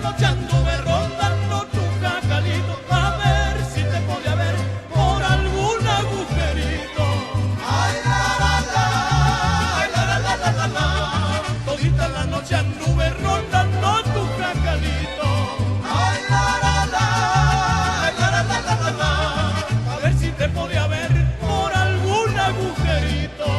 noche anduve rondando tu jacalito a ver si te podía ver por algún agujerito. Ay, la, la, la, ay, la, la, la, la, la, la. Todita la noche anduve rondando tu jacalito. Ay, la, la, la, ay, la, la, la, la, la, la. A ver si te podía ver por algún agujerito.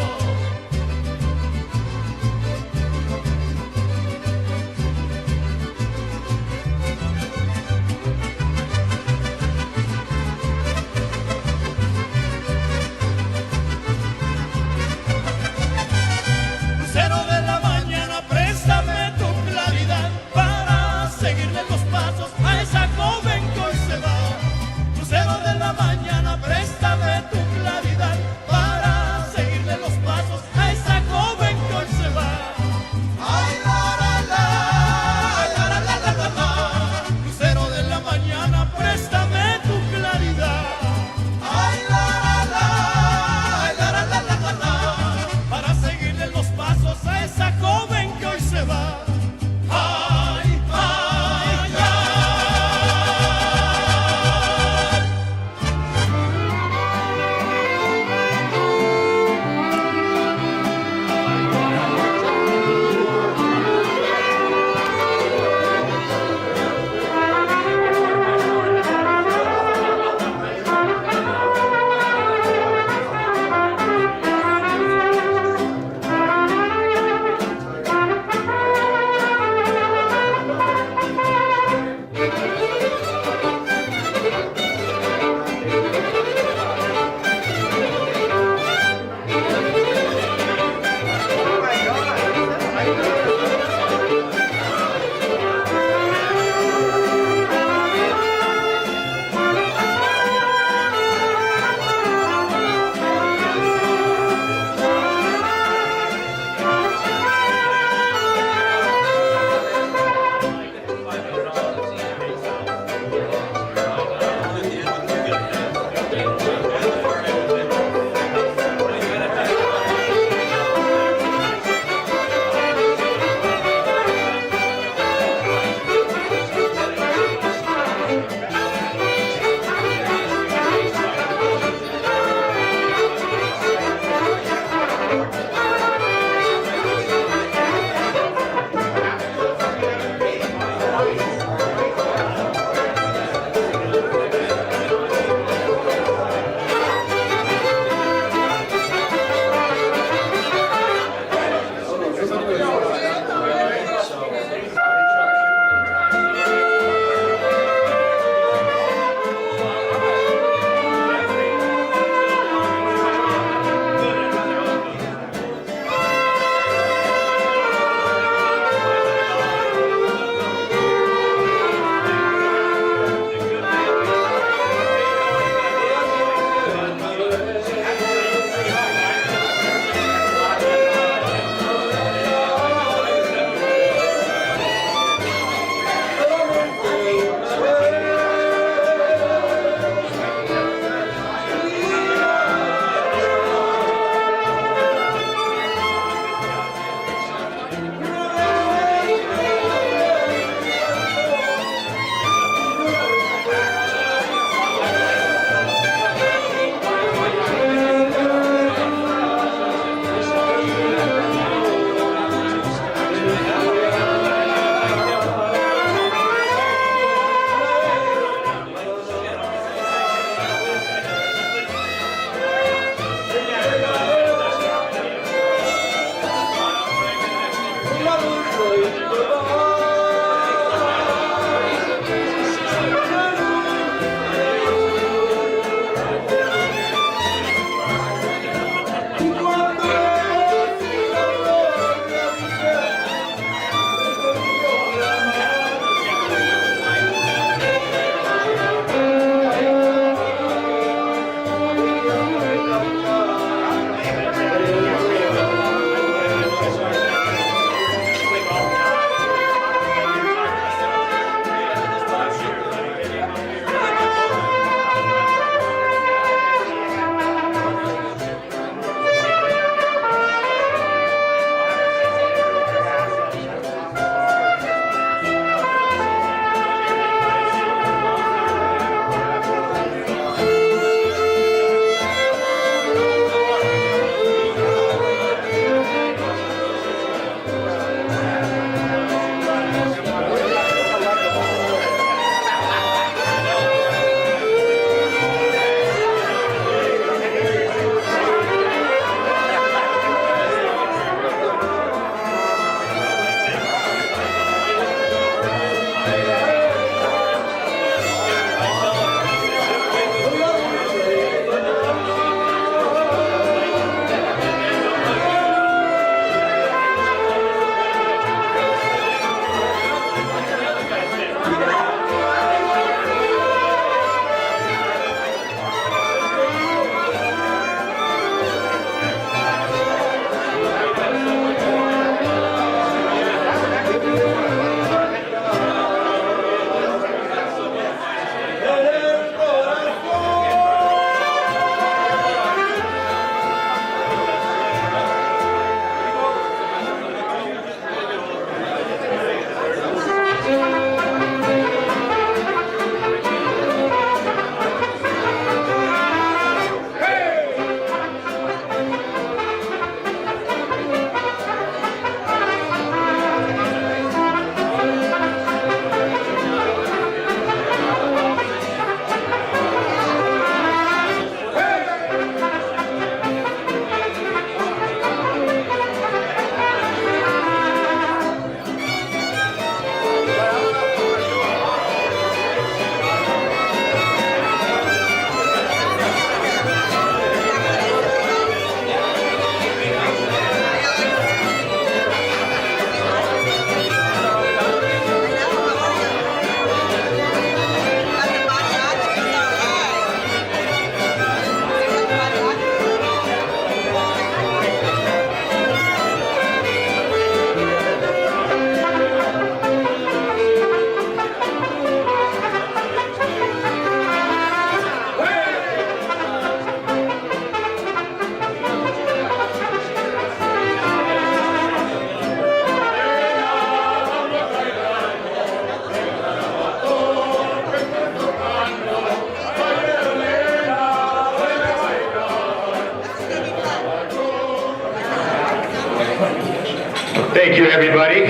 Thank you, everybody.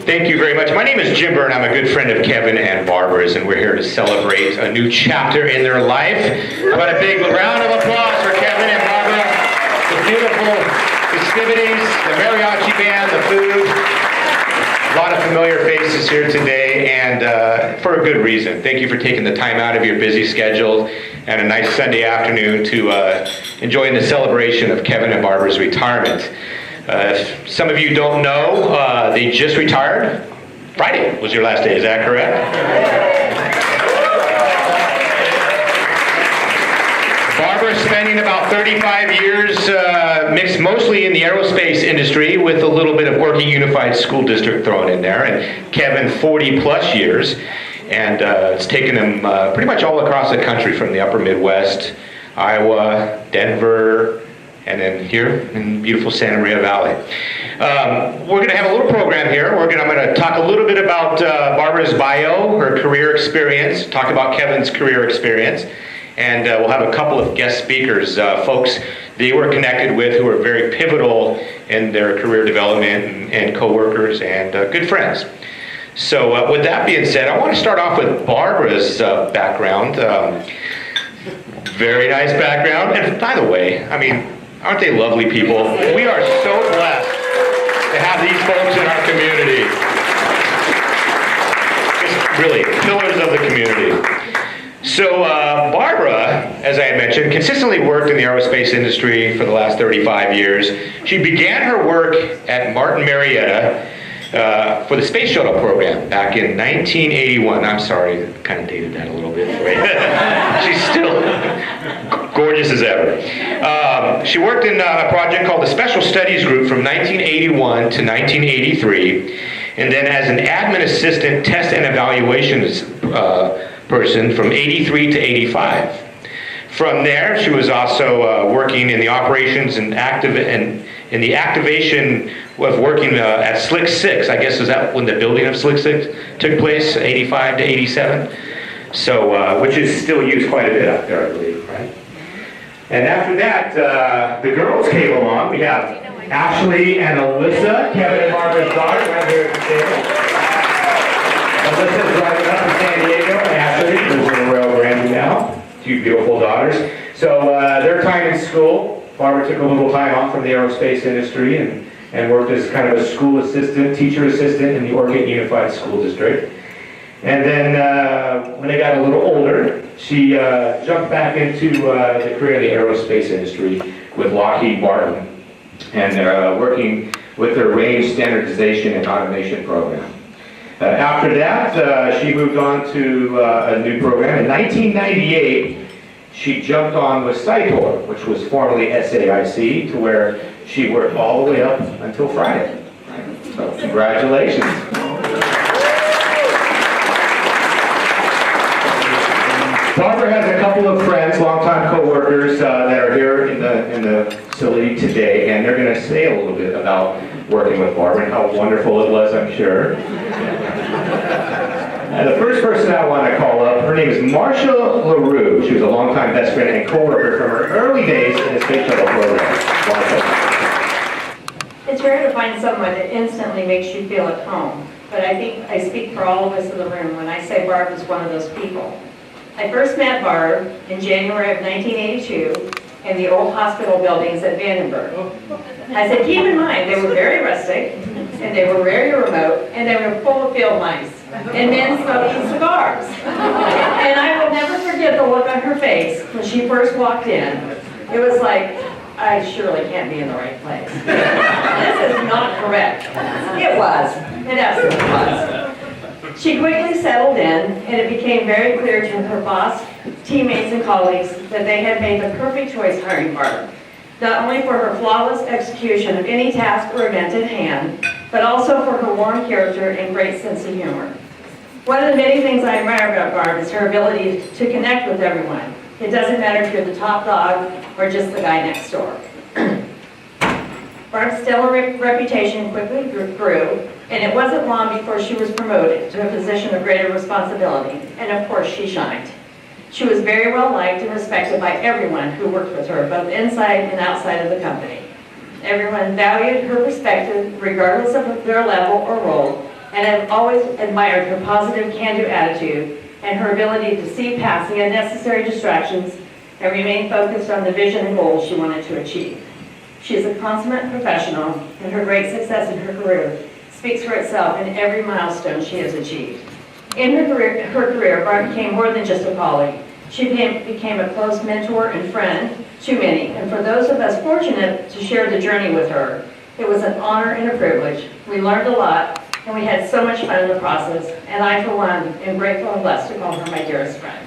Thank you very much. My name is Jim Byrne. I'm a good friend of Kevin and Barbara's, and we're here to celebrate a new chapter in their life. How about a big round of applause for Kevin and Barbara? The beautiful festivities, the mariachi band, the food. A lot of familiar faces here today, and for a good reason. Thank you for taking the time out of your busy schedule and a nice Sunday afternoon to enjoying the celebration of Kevin and Barbara's retirement. If some of you don't know, they just retired. Friday was your last day, is that correct? Barbara spending about 35 years mixed mostly in the aerospace industry with a little bit of working unified school district thrown in there, and Kevin 40 plus years, and it's taken him pretty much all across the country from the upper Midwest, Iowa, Denver, and then here in beautiful Santa Maria Valley. We're going to have a little program here. I'm going to talk a little bit about Barbara's bio, her career experience, talk about Kevin's career experience, and we'll have a couple of guest speakers, folks they were connected with who were very pivotal in their career development and co-workers and good friends. So with that being said, I want to start off with Barbara's background. Very nice background. And by the way, I mean, aren't they lovely people? We are so blessed to have these folks in our community. Just really pillars of the community. So Barbara, as I had mentioned, consistently worked in the aerospace industry for the last 35 years. She began her work at Martin Marietta for the space shuttle program back in 1981. I'm sorry, kind of dated that a little bit. She's still gorgeous as ever. She worked in a project called the Special Studies Group from 1981 to 1983, and then as an admin assistant test and evaluations person from 83 to 85. From there, she was also working in the operations and in the activation of working at Slick 6. I guess is that when the building of Slick 6 took place, 85 to 87? So, which is still used quite a bit out there, I believe, right? And after that, the girls came along. We have Ashley and Alyssa, Kevin and Barbara's daughter, right here at the table. Alyssa's driving up from San Diego, and Ashley lives in Royal Grande now. Two beautiful daughters. So their time in school, Barbara took a little time off from the aerospace industry and worked as kind of a school assistant, teacher assistant in the Orchid Unified School District. And then when they got a little older, she jumped back into the career in the aerospace industry with Lockheed Martin and working with their range standardization and automation program. After that, she moved on to a new program. In 1998, she jumped on with Cytor, which was formerly SAIC, to where she worked all the way up until Friday. So congratulations. Barbara has a couple of friends, longtime co-workers that are here in the facility today, and they're going to say a little bit about working with Barbara and how wonderful it was, I'm sure. And the first person I want to call up, her name is Marsha LaRue. She was a longtime best friend and co-worker from her early days in the space shuttle program. Marsha. It's rare to find someone that instantly makes you feel at home, but I think I speak for all of us in the room when I say Barb is one of those people. I first met Barb in January of 1982 in the old hospital buildings at Vandenberg. I said, keep in mind, they were very rustic, and they were very remote, and they were full of field mice, and men smoking cigars. And I will never forget the look on her face when she first walked in. It was like, I surely can't be in the right place. This is not correct. It was. It absolutely was. She quickly settled in, and it became very clear to her boss, teammates, and colleagues that they had made the perfect choice hiring Barb, not only for her flawless execution of any task or event at hand, but also for her warm character and great sense of humor. One of the many things I admire about Barb is her ability to connect with everyone. It doesn't matter if you're the top dog or just the guy next door. Barb's stellar reputation quickly grew, and it wasn't long before she was promoted to a position of greater responsibility, and of course she shined. She was very well liked and respected by everyone who worked with her, both inside and outside of the company. Everyone valued her perspective regardless of their level or role, and have always admired her positive can-do attitude and her ability to see past the unnecessary distractions and remain focused on the vision and goals she wanted to achieve. She is a consummate professional, and her great success in her career speaks for itself in every milestone she has achieved. In her career, Barb became more than just a colleague. She became a close mentor and friend to many, and for those of us fortunate to share the journey with her, it was an honor and a privilege. We learned a lot, and we had so much fun in the process, and I, for one, am grateful and blessed to call her my dearest friend.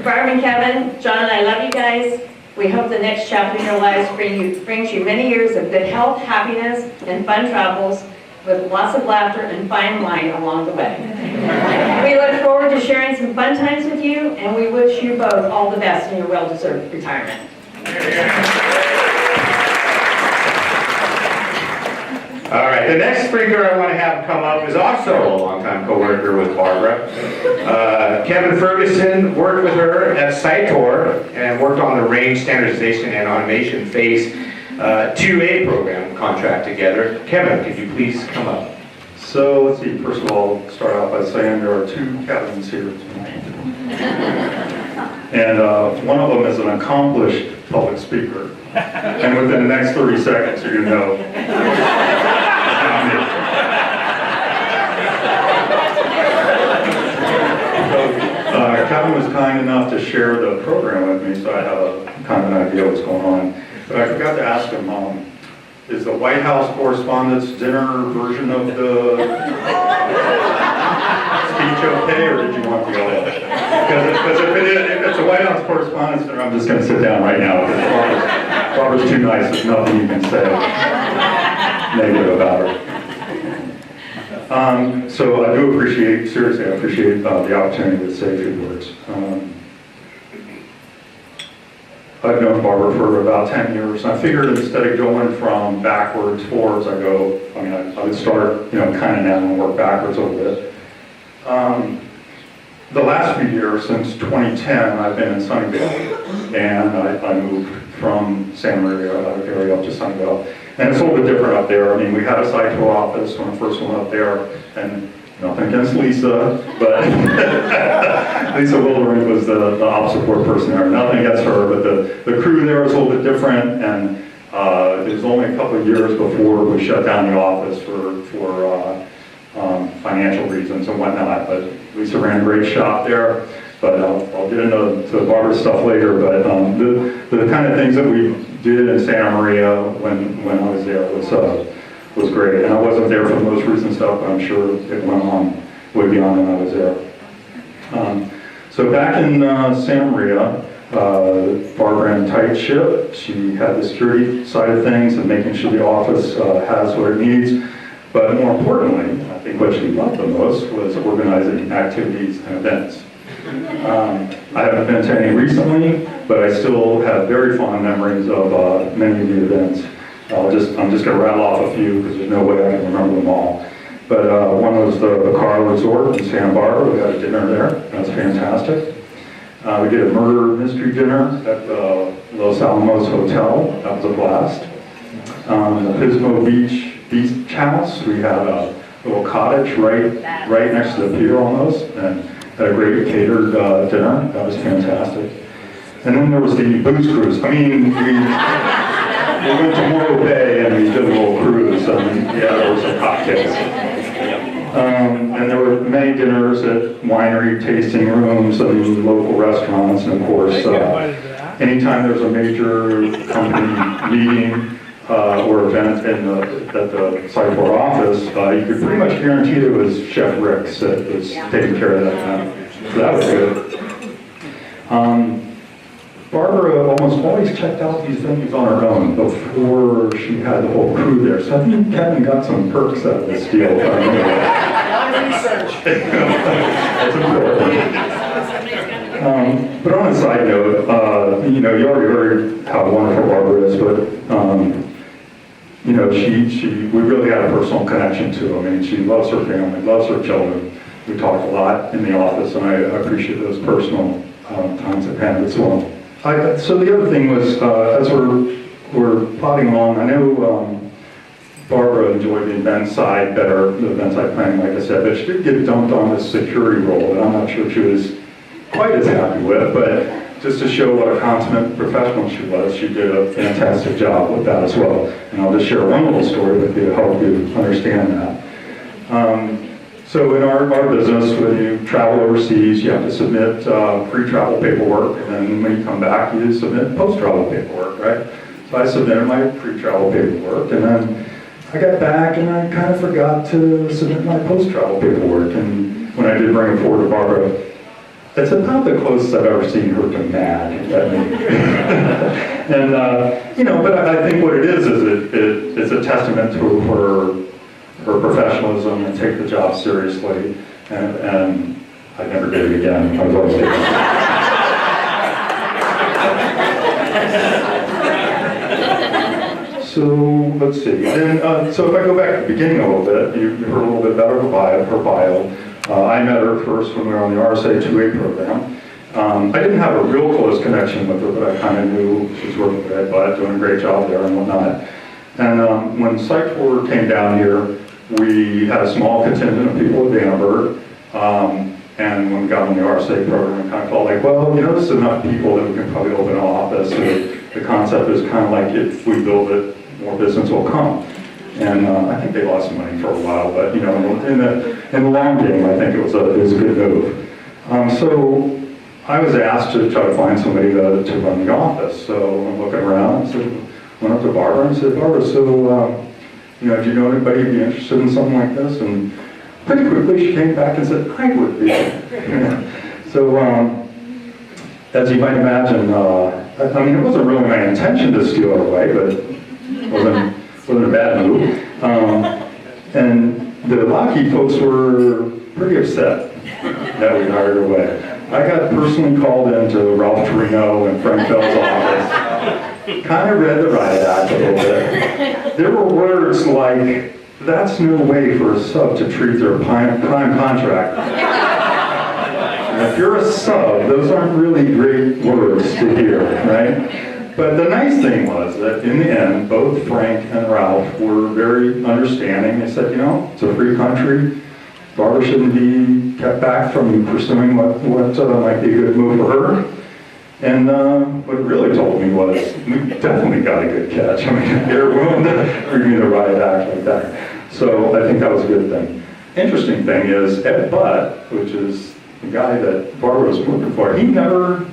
Barb and Kevin, John and I love you guys. We hope the next chapter in your lives brings you many years of good health, happiness, and fun travels with lots of laughter and fine wine along the way. We look forward to sharing some fun times with you, and we wish you both all the best in your well-deserved retirement. All right, the next speaker I want to have come up is also a longtime co-worker with Barbara. Kevin Ferguson worked with her at Cytor and worked on the range standardization and automation phase 2A program contract together. Kevin, could you please come up? So let's see, first of all, start out by saying there are two Kevins here tonight. And one of them is an accomplished public speaker. And within the next 30 seconds, you're going to know. Kevin was kind enough to share the program with me, so I have a kind of an idea what's going on. But I forgot to ask him, is the White House Correspondents' Dinner version of the speech okay, or did you want the other? Because if it's a White House Correspondents' Dinner, I'm just going to sit down right now, because Barbara's too nice, there's nothing you can say negative about her. So I do appreciate, seriously, I appreciate the opportunity to say a few words. I've known Barbara for about 10 years. I figured instead of going from backwards forwards, I would start, kind of now and work backwards a little bit. The last few years, since 2010, I've been in Sunnyvale, and I moved from Santa Maria area up to Sunnyvale. And it's a little bit different up there. I mean, we had a Cytor office when I first went up there, and nothing against Lisa, but Lisa Wildering was the ops support person there. Nothing against her, but the crew there was a little bit different, and it was only a couple of years before we shut down the office for financial reasons and whatnot. But Lisa ran a great shop there. But I'll get into Barbara stuff later. But the kind of things that we did in Santa Maria when I was there was great. And I wasn't there for the most recent stuff, but I'm sure it went on way beyond when I was there. So back in Santa Maria, Barb ran a tight ship. She had the security side of things and making sure the office has what it needs. But more importantly, I think what she loved the most was organizing activities and events. I haven't been to any recently, but I still have very fond memories of many of the events. I'm just going to rattle off a few because there's no way I can remember them all. But one was the Carl Resort in Santa Barbara. We had a dinner there. That was fantastic. We did a murder mystery dinner at the Los Alamos Hotel. That was a blast. The Pismo Beach House. We had a little cottage right next to the pier almost, and had a great catered dinner. That was fantastic. And then there was the booze cruise. I mean, we went to Morro Bay and we did a little cruise. There were some cocktails. And there were many dinners at winery tasting rooms and local restaurants. And of course, anytime there's a major company meeting or event at the Cytor office, you could pretty much guarantee it was Chef Rick's that was taking care of that event. So that was good. Barbara almost always checked out these venues on her own before she had the whole crew there. So I think Kevin got some perks out of this deal. Research. That's important. But on a side note, you already heard how wonderful Barbara is, but we really had a personal connection to her. I mean, she loves her family, loves her children, we talked a lot in the office, and I appreciate those personal times at Penn as well. So the other thing was, as we're plodding along, I know Barbara enjoyed the event side better, the event side planning, like I said, but she did get dumped on this security role that I'm not sure she was quite as happy with, but just to show what a consummate professional she was, she did a fantastic job with that as well. And I'll just share one little story with you to help you understand that. So in our business, when you travel overseas, you have to submit pre-travel paperwork, and then when you come back, you submit post-travel paperwork, right? So I submitted my pre-travel paperwork, and then I got back and I kind of forgot to submit my post-travel paperwork. And when I did bring it forward to Barbara, it's about the closest I've ever seen her to mad at me. And, you know, but I think what it is it's a testament to her professionalism and take the job seriously. And I never did it again. I was always taking it. So let's see. Then, so if I go back to the beginning a little bit, you heard a little bit about her bio. I met her first when we were on the RSA 2A program. I didn't have a real close connection with her, but I kind of knew she was working for Ed Butt, doing a great job there and whatnot. And when Site 4 came down here, we had a small contingent of people at Vandenberg. And when we got on the RSA program, we kind of felt like, well, you know, there's enough people that we can probably open an office. The concept is kind of like, if we build it, more business will come. And I think they lost some money for a while, but you know, in the long game, I think it was a good move. So I was asked to try to find somebody to run the office. So I'm looking around, so went up to Barbara and said, Barbara, so you know, do you know anybody who'd be interested in something like this? And pretty quickly she came back and said, I would be. So as you might imagine, I mean, it wasn't really my intention to steal her away, but it wasn't a bad move. And the Lockheed folks were pretty upset that we hired her away. I got personally called into Ralph Torino and Frank Bell's office, kind of read the riot act a little bit. There were words like, that's no way for a sub to treat their prime contract. And if you're a sub, those aren't really great words to hear, right? But the nice thing was that in the end, both Frank and Ralph were very understanding. They said, you know, it's a free country. Barbara shouldn't be kept back from pursuing what might be a good move for her. And what it really told me was, we definitely got a good catch. I mean, they're willing to review the riot act like that. So I think that was a good thing. Interesting thing is, Ed Butt, which is the guy that Barbara was working for, he never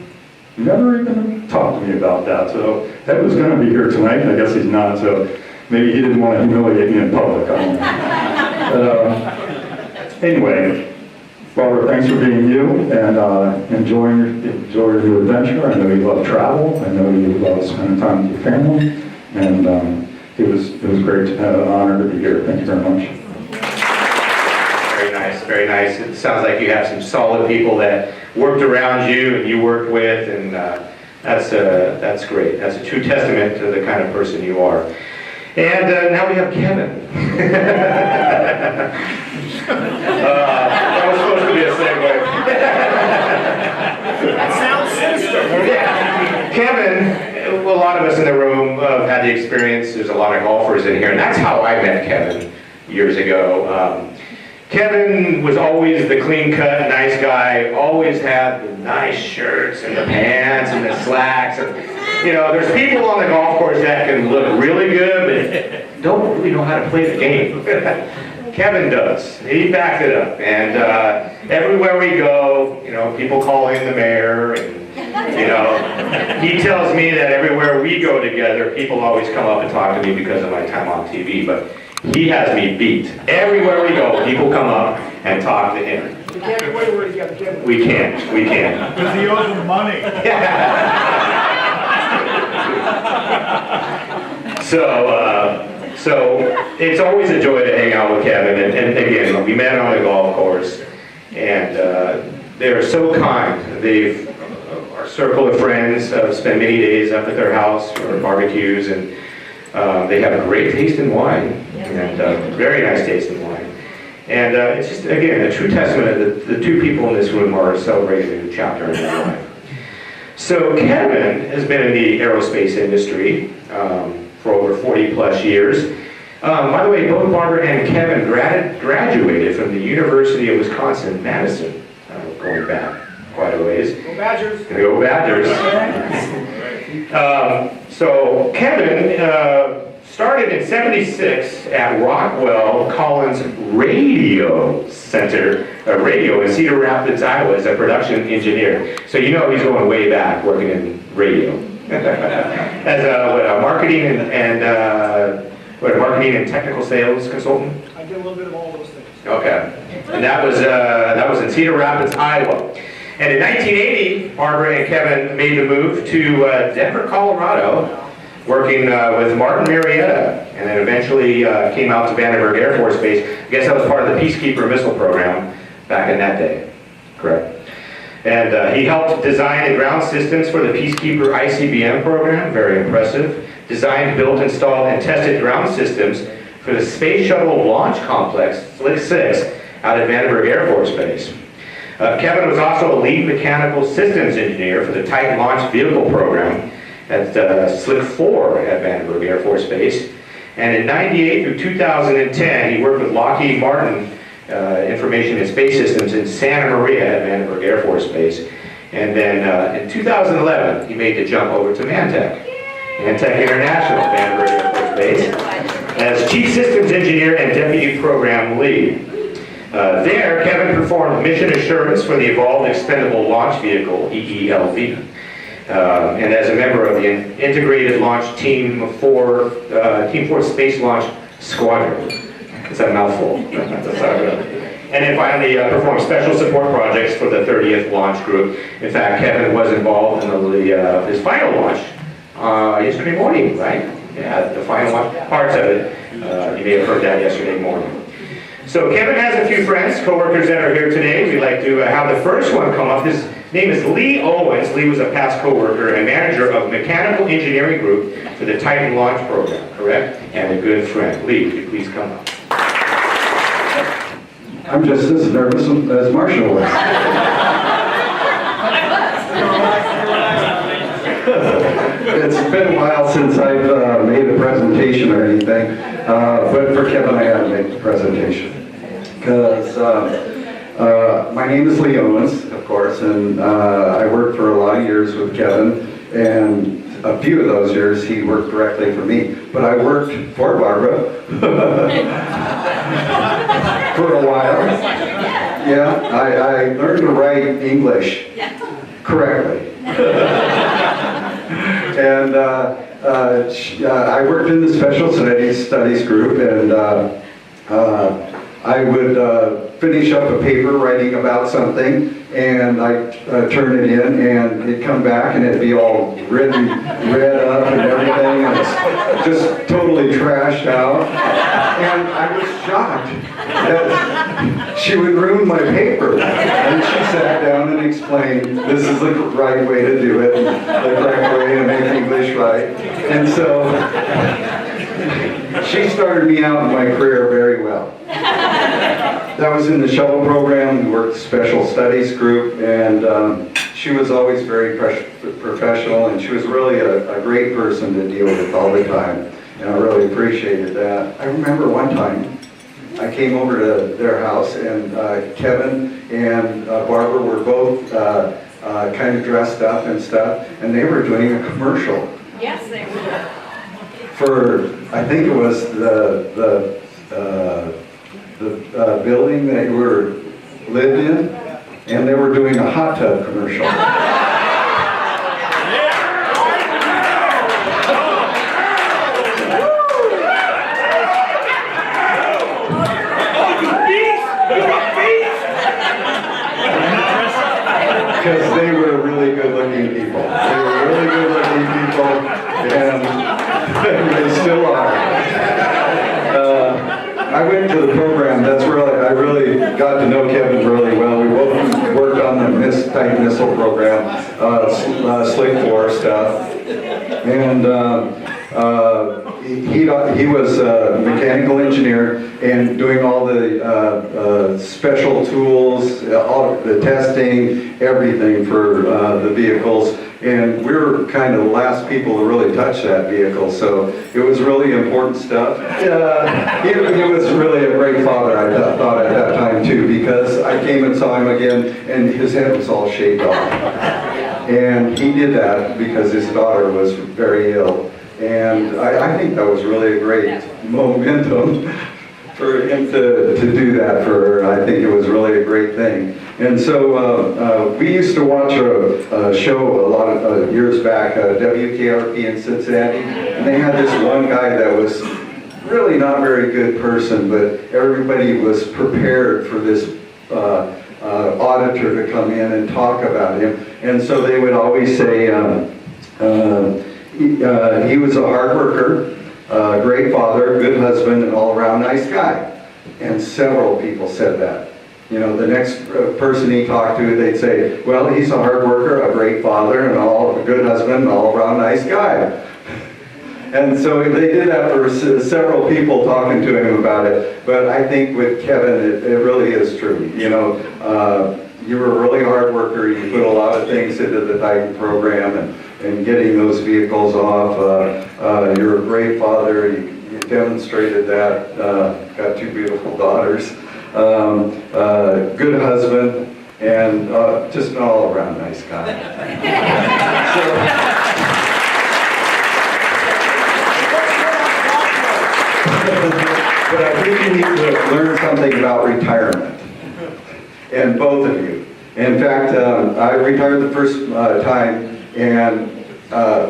even talked to me about that. So Ed was going to be here tonight, and I guess he's not, so maybe he didn't want to humiliate me in public. I don't know. But anyway, Barbara, thanks for being you, and enjoy your new adventure. I know you love travel. I know you love spending time with your family, and it was great, an honor to be here. Thank you very much. Very nice, very nice. It sounds like you have some solid people that worked around you and you worked with, and that's great. That's a true testament to the kind of person you are. And now we have Kevin. That was supposed to be a segue. That sounds sinister. Yeah. Kevin, a lot of us in the room have had the experience. There's a lot of golfers in here, and that's how I met Kevin years ago. Kevin was always the clean-cut, nice guy, always had the nice shirts and the pants and the slacks. And, you know, there's people on the golf course that can look really good, but don't really know how to play the game. Kevin does. He backed it up. And everywhere we go, you know, people call him the mayor. And, you know, he tells me that everywhere we go together, people always come up and talk to me because of my time on TV. But he has me beat. Everywhere we go, people come up and talk to him. We can't give away where he got Kevin. We can't. Because he owes him money. So it's always a joy to hang out with Kevin. And again, we met on the golf course, and they're so kind. Our circle of friends spend many days up at their house for barbecues, and they have a great taste in wine, and very nice taste in wine. And it's just, again, a true testament that the two people in this room are celebrating a new chapter in their life. So Kevin has been in the aerospace industry for over 40 plus years. By the way, both Barbara and Kevin graduated from the University of Wisconsin-Madison, going back quite a ways. Go Badgers! Go Badgers! So Kevin started in '76 at Rockwell Collins Radio Center, radio in Cedar Rapids, Iowa, as a production engineer. So you know he's going way back, working in radio. As a marketing and marketing and technical sales consultant. I did a little bit of all those things. Okay, and that was in Cedar Rapids, Iowa. And in 1980, Barbara and Kevin made the move to Denver, Colorado, working with Martin Marietta, and then eventually came out to Vandenberg Air Force Base. I guess that was part of the Peacekeeper missile program back in that day, correct? And he helped design the ground systems for the Peacekeeper ICBM program, very impressive. Designed, built, installed, and tested ground systems for the Space Shuttle Launch Complex, Slick 6, out at Vandenberg Air Force Base. Kevin was also a lead mechanical systems engineer for the Titan Launch Vehicle program at Slick 4 at Vandenberg Air Force Base. And in '98 through 2010, he worked with Lockheed Martin Information and Space Systems in Santa Maria at Vandenberg Air Force Base. And then in 2011, he made the jump over to Mantech International, Vandenberg Air Force Base, as Chief Systems Engineer and Deputy Program Lead. There, Kevin performed mission assurance for the Evolved Expendable Launch Vehicle, EELV, and as a member of the Integrated Launch Team 4 Space Launch Squadron. It's a mouthful. And then finally, performed special support projects for the 30th Launch Group. In fact, Kevin was involved in his final launch yesterday morning, right? Yeah, the final parts of it. You may have heard that yesterday morning. So Kevin has a few friends, co-workers that are here today. We'd like to have the first one come up. His name is Lee Owens. Lee was a past co-worker and manager of Mechanical Engineering Group for the Titan Launch Program, correct? And a good friend. Lee, would you please come up? I'm just as nervous as Marshall was. It's been a while since I've made a presentation or anything, but for Kevin I had to make the presentation. Because my name is Lee Owens, of course, and I worked for a lot of years with Kevin, and a few of those years he worked directly for me. But I worked for Barbara for a while. Yeah, I learned to write English correctly. And I worked in the Special Studies group, and I would finish up a paper writing about something, and I'd turn it in, and it'd come back, and it'd be all read up and everything, and it's just totally trashed out. And I was shocked that she would ruin my paper. And she sat down and explained, this is the right way to do it, the correct way to make English right. And so she started me out in my career very well. That was in the shuttle program. We worked Special Studies group, and she was always very professional, and she was really a great person to deal with all the time, and I really appreciated that. I remember one time I came over to their house, and Kevin and Barbara were both kind of dressed up and stuff, and they were doing a commercial. Yes, they were. For, I think it was the building that you lived in, and they were doing a hot tub commercial. Because they were really good-looking people. They were really good-looking people, and they still are. I went to the program. I really got to know Kevin really well. We both worked on the Titan missile program, Slick 4 stuff, and he was a mechanical engineer and doing all the special tools, all the testing, everything for the vehicles. And we were kind of the last people to really touch that vehicle, so it was really important stuff. He was really a great father, I thought at that time too, because I came and saw him again and his head was all shaved off. And he did that because his daughter was very ill. And I think that was really a great momentum for him to do that for her. I think it was really a great thing. And so we used to watch a show a lot of years back, WKRP in Cincinnati, and they had this one guy that was really not very good person, but everybody was prepared for this auditor to come in and talk about him. And so they would always say, he was a hard worker, great father, good husband, and all-around nice guy. And several people said that. You know, the next person he talked to, they'd say, well, he's a hard worker, a great father, and a good husband, and all-around nice guy. And so they did that for several people talking to him about it. But I think with Kevin, it really is true. You know, you were a really hard worker. You put a lot of things into the Titan program and getting those vehicles off. You're a great father. You demonstrated that. Got two beautiful daughters. Good husband, and just an all-around nice guy. But I think you need to learn something about retirement, and both of you. In fact, I retired the first time, and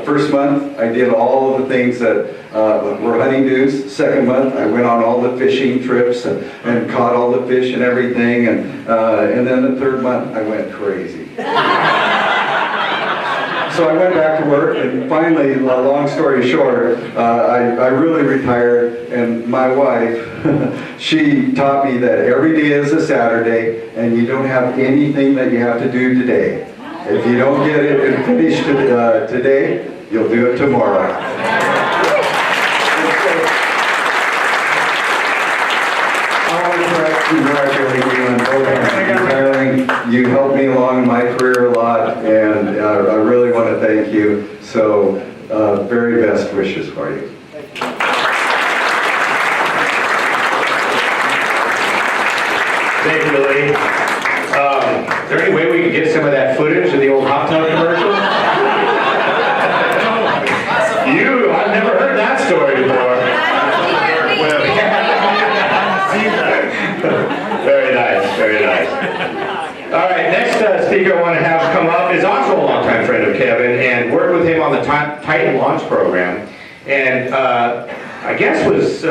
first month I did all of the things that were honeydews. Second month I went on all the fishing trips and caught all the fish and everything, and then the third month I went crazy. So I went back to work, and finally, long story short, I really retired, and my wife, she taught me that every day is a Saturday, and you don't have anything that you have to do today. If you don't get it finished today, you'll do it tomorrow. I want to congratulate you on both retiring. You helped me along in my career a lot, and I really want to thank you. So, very best wishes for you. Thank you, Billy. Is there any way we could get some of that footage of the old hot tub commercial? I've never heard that story before. Very nice, very nice. All right, next speaker I want to have come up is also a longtime friend of Kevin and worked with him on the Titan launch program, and I guess was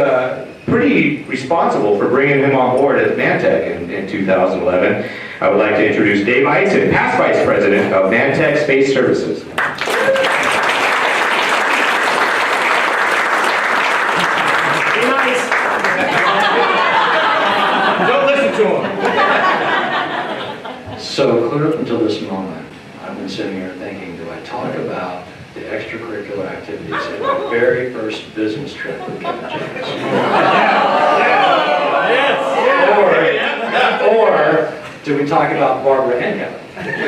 pretty responsible for bringing him on board at Mantech in 2011. I would like to introduce Dave Eidson, past Vice President of Mantech Space Services. So clear up until this moment, I've been sitting here thinking, do I talk about the extracurricular activities at my very first business trip with Kevin James? Or do we talk about Barbara and Kevin?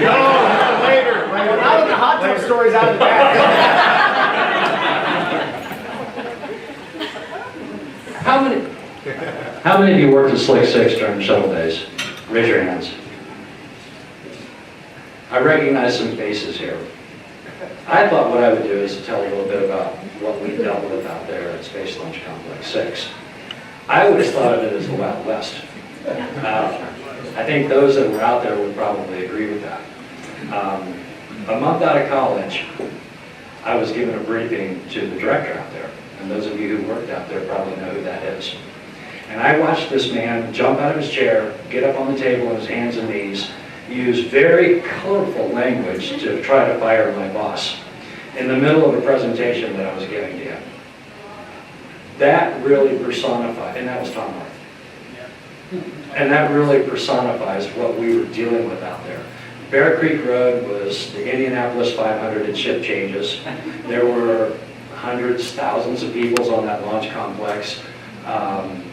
No, later. Well, now that the hot tub story's out of the bag. How many of you worked at Slick 6 during shuttle days? Raise your hands. I recognize some faces here. I thought what I would do is tell a little bit about what we dealt with out there at Space Launch Complex 6. I always thought of it as the Wild West. I think those that were out there would probably agree with that. A month out of college, I was given a briefing to the director out there, and those of you who worked out there probably know who that is. And I watched this man jump out of his chair, get up on the table on his hands and knees, use very colorful language to try to fire my boss in the middle of a presentation that I was giving to him. That really personified, and that was Tom North. And that really personifies what we were dealing with out there. Bear Creek Road was the Indianapolis 500 and ship changes. There were hundreds, thousands of people on that launch complex.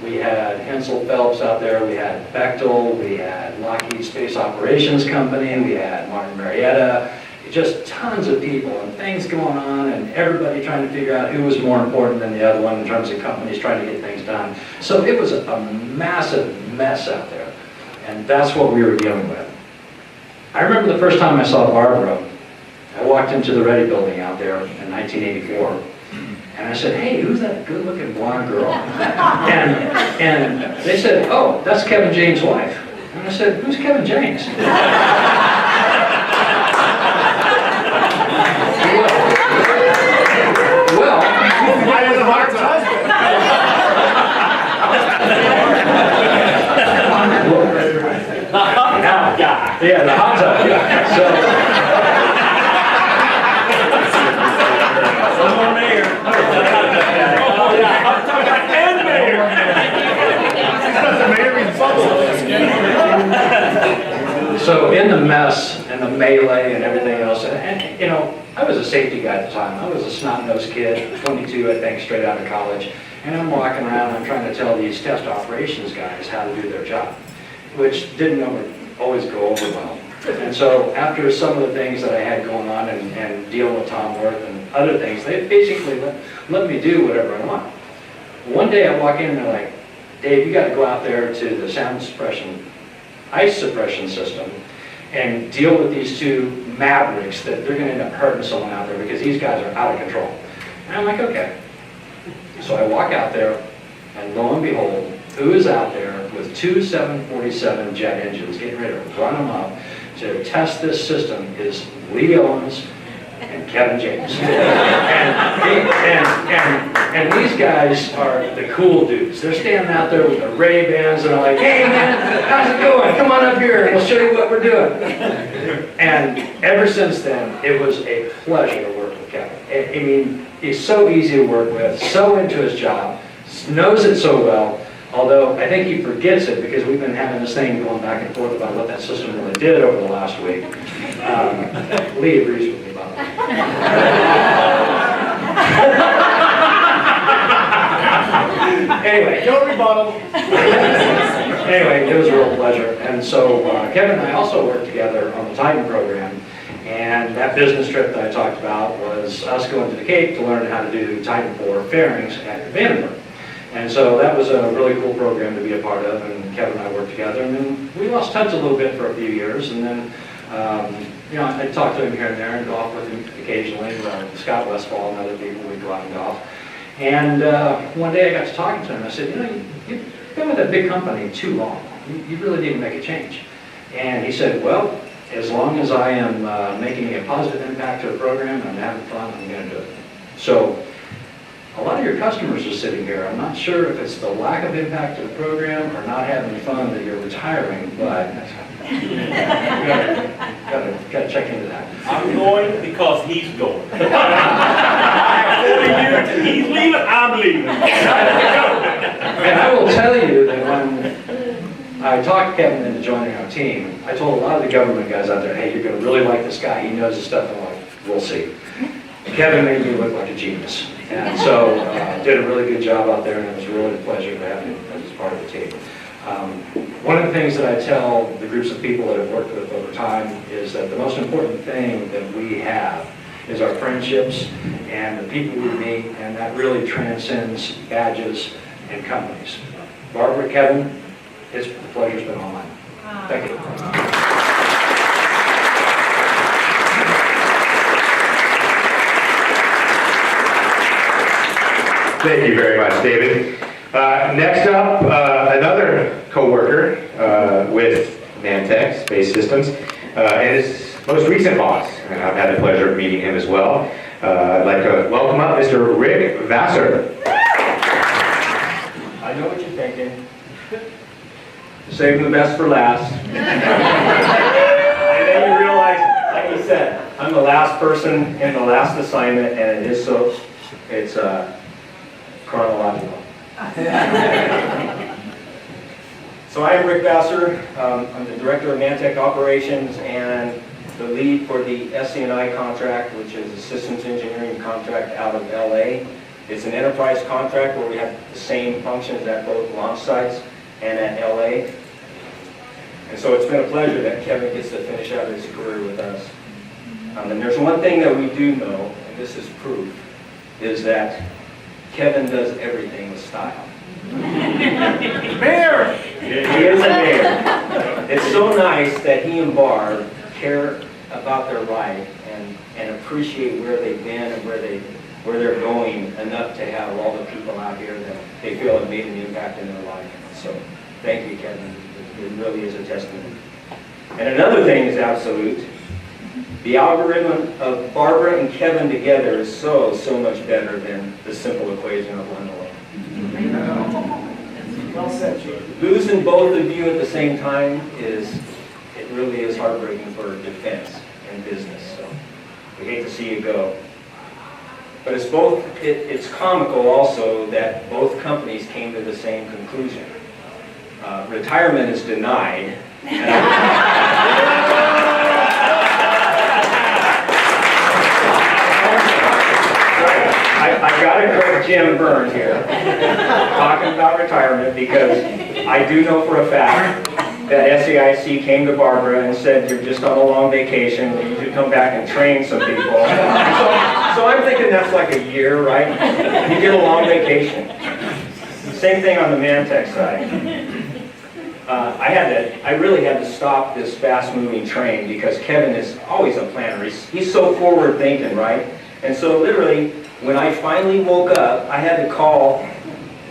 We had Hensel Phelps out there, we had Bechtel, we had Lockheed Space Operations Company, we had Martin Marietta, just tons of people and things going on and everybody trying to figure out who was more important than the other one in terms of companies trying to get things done. So it was a massive mess out there, and that's what we were dealing with. I remember the first time I saw Barbara. I walked into the Ready Building out there in 1984, and I said, "Hey, who's that good-looking blonde girl?" and they said, "Oh, that's Kevin James' wife." And I said, "Who's Kevin James?" Well, I was a hard husband. yeah, the hot tub. Yeah. So. So in the mess and the melee and everything else, and you know, I was a safety guy at the time. I was a snot-nosed kid, 22, I think, straight out of college. And I'm walking around and I'm trying to tell these test operations guys how to do their job, which didn't always go over well. And so after some of the things that I had going on and dealing with Tom Worth and other things, they basically let me do whatever I want. One day I walk in and they're like, "Dave, you got to go out there to the sound suppression, ice suppression system and deal with these two mavericks that they're going to end up hurting someone out there because these guys are out of control." And I'm like, okay. So I walk out there, and lo and behold, who is out there with two 747 jet engines getting ready to run them up to test this system is Lee Owens and Kevin James. and these guys are the cool dudes. They're standing out there with their Ray-Bans and they're like, "Hey man, how's it going? Come on up here and we'll show you what we're doing." And ever since then, it was a pleasure to work with Kevin. I mean, he's so easy to work with, so into his job, knows it so well. Although I think he forgets it because we've been having this thing going back and forth about what that system really did over the last week. Lee agrees with me about that. Anyway. No rebuttal. Anyway, it was a real pleasure. And so Kevin and I also worked together on the Titan program. And that business trip that I talked about was us going to the Cape to learn how to do Titan 4 fairings at Vandenberg. And so that was a really cool program to be a part of, and Kevin and I worked together. And then we lost touch a little bit for a few years, and then, you know, I talked to him here and there and golf with him occasionally. Scott Westfall and other people, we'd go out and golf. And one day I got to talking to him, and I said, "You know, you've been with that big company too long. You really need to make a change." And he said, "Well, as long as I am making a positive impact to the program and I'm having fun, I'm going to do it." So a lot of your customers are sitting here. I'm not sure if it's the lack of impact to the program or not having fun that you're retiring, but gotta check into that. I'm going because he's going. I'm 40 years and he's leaving, I'm leaving. And I will tell you that when I talked Kevin into joining our team, I told a lot of the government guys out there, "Hey, you're going to really like this guy. He knows his stuff." I'm like, "We'll see." Kevin made me look like a genius. And so did a really good job out there, and it was really a pleasure to have him as part of the team. One of the things that I tell the groups of people that I've worked with over time is that the most important thing that we have is our friendships and the people we meet, and that really transcends badges and companies. Barbara, Kevin, the pleasure's been all mine. Thank you. Thank you very much, David. Next up, another co-worker with Nantech Space Systems, and his most recent boss, and I've had the pleasure of meeting him as well. I'd like to welcome up Mr. Rick Vassar. I know what you're thinking. Saving the best for last. And then you realize, like you said, I'm the last person in the last assignment, and it is so, it's chronological. So I am Rick Vassar. I'm the Director of Nantech Operations, and the lead for the SE&I contract, which is a systems engineering contract out of LA. It's an enterprise contract where we have the same functions at both launch sites and at LA. And so it's been a pleasure that Kevin gets to finish out his career with us. And there's one thing that we do know, and this is proof, is that Kevin does everything with style. Mayor! He is a mayor. It's so nice that he and Barb care about their life and appreciate where they've been and where they're going enough to have all the people out here that they feel have made an impact in their life. So thank you, Kevin. It really is a testament. And another thing is absolute. The algorithm of Barbara and Kevin together is so much better than the simple equation of 1 to 1. Well said, Chief. Losing both of you at the same time it really is heartbreaking for defense and business. So we hate to see you go. But it's comical also that both companies came to the same conclusion. Retirement is denied. I gotta correct Jim Byrne here, talking about retirement, because I do know for a fact that SAIC came to Barbara and said, you're just on a long vacation, you should come back and train some people. So I'm thinking that's like a year, right? You get a long vacation. Same thing on the Mantech side. I really had to stop this fast-moving train because Kevin is always a planner. He's so forward-thinking, right? And so literally, when I finally woke up, I had to call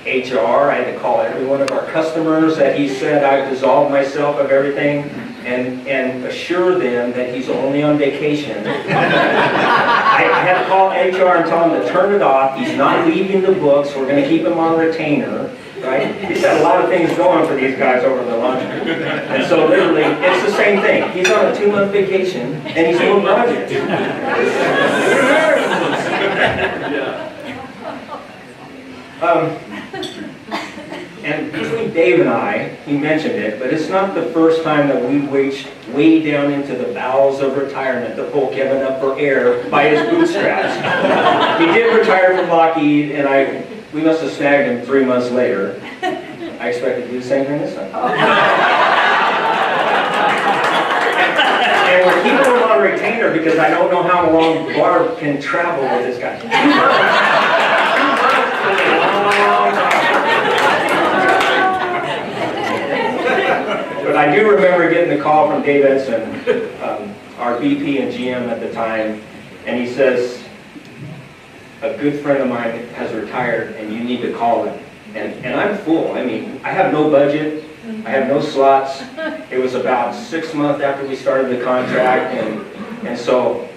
HR, I had to call every one of our customers that he said I've dissolved myself of everything and assure them that he's only on vacation. I had to call HR and tell him to turn it off. He's not leaving the books. We're going to keep him on retainer. Right? He's got a lot of things going for these guys over the lunch break. And so literally, it's the same thing. He's on a 2-month vacation, and he's doing projects. And between Dave and I, he mentioned it, but it's not the first time that we've reached way down into the bowels of retirement to pull Kevin up for air by his bootstraps. He did retire from Lockheed, and we must have snagged him 3 months later. I expect to do the same thing this time. And we're keeping him on retainer because I don't know how long Barb can travel with this guy. 2 months. But I do remember getting the call from Dave Edson, our VP and GM at the time, and he says, a good friend of mine has retired and you need to call him. And I'm full. I mean, I have no budget. I have no slots. It was about 6 months after we started the contract. And so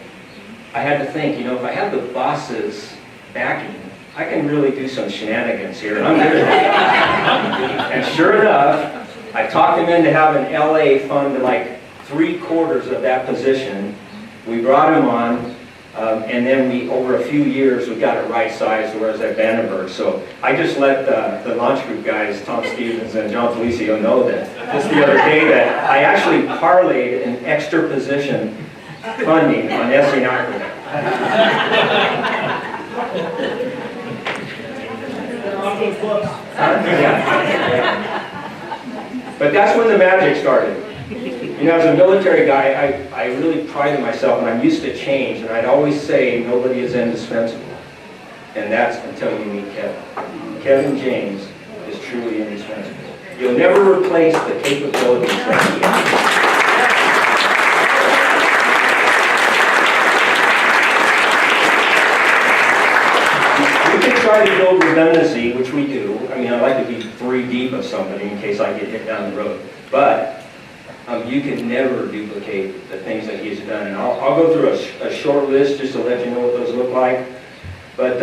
I had to think, if I have the boss's backing, I can really do some shenanigans here. And I'm good at it. And sure enough, I talked him into having LA fund like 3/4 of that position. We brought him on. And then over a few years, we got it right-sized, whereas at Vandenberg. So I just let the launch group guys, Tom Stevens and John Felicio, know that just the other day that I actually parlayed an extra position funding on SE&I for them. But that's when the magic started. As a military guy, I really prided myself, and I'm used to change, and I'd always say nobody is indispensable. And that's until you meet Kevin. Kevin James is truly indispensable. You'll never replace the capabilities that he has. We can try to build redundancy, which we do. I mean, I like to be 3 deep of somebody in case I get hit down the road. But you can never duplicate the things that he's done. And I'll go through a short list just to let you know what those look like. But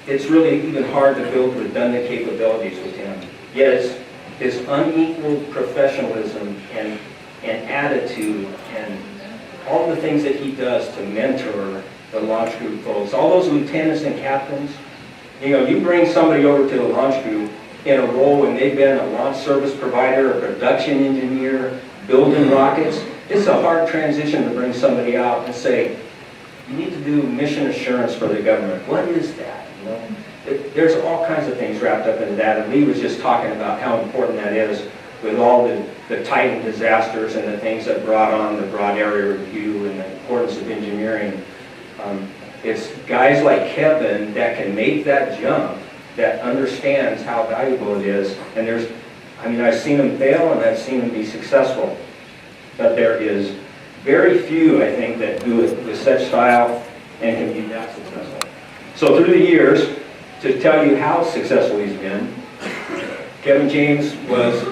it's really even hard to build redundant capabilities with him. Yet his unequaled professionalism and attitude and all the things that he does to mentor the launch group folks, all those lieutenants and captains, you bring somebody over to the launch group in a role when they've been a launch service provider, a production engineer, building rockets, it's a hard transition to bring somebody out and say, you need to do mission assurance for the government. What is that? You know? There's all kinds of things wrapped up in that, and Lee was just talking about how important that is with all the Titan disasters and the things that brought on the broad area review and the importance of engineering. It's guys like Kevin that can make that jump, that understands how valuable it is, and I've seen him fail and I've seen him be successful, but there is very few, I think, that do it with such style and can be that successful. So through the years, to tell you how successful he's been, Kevin James was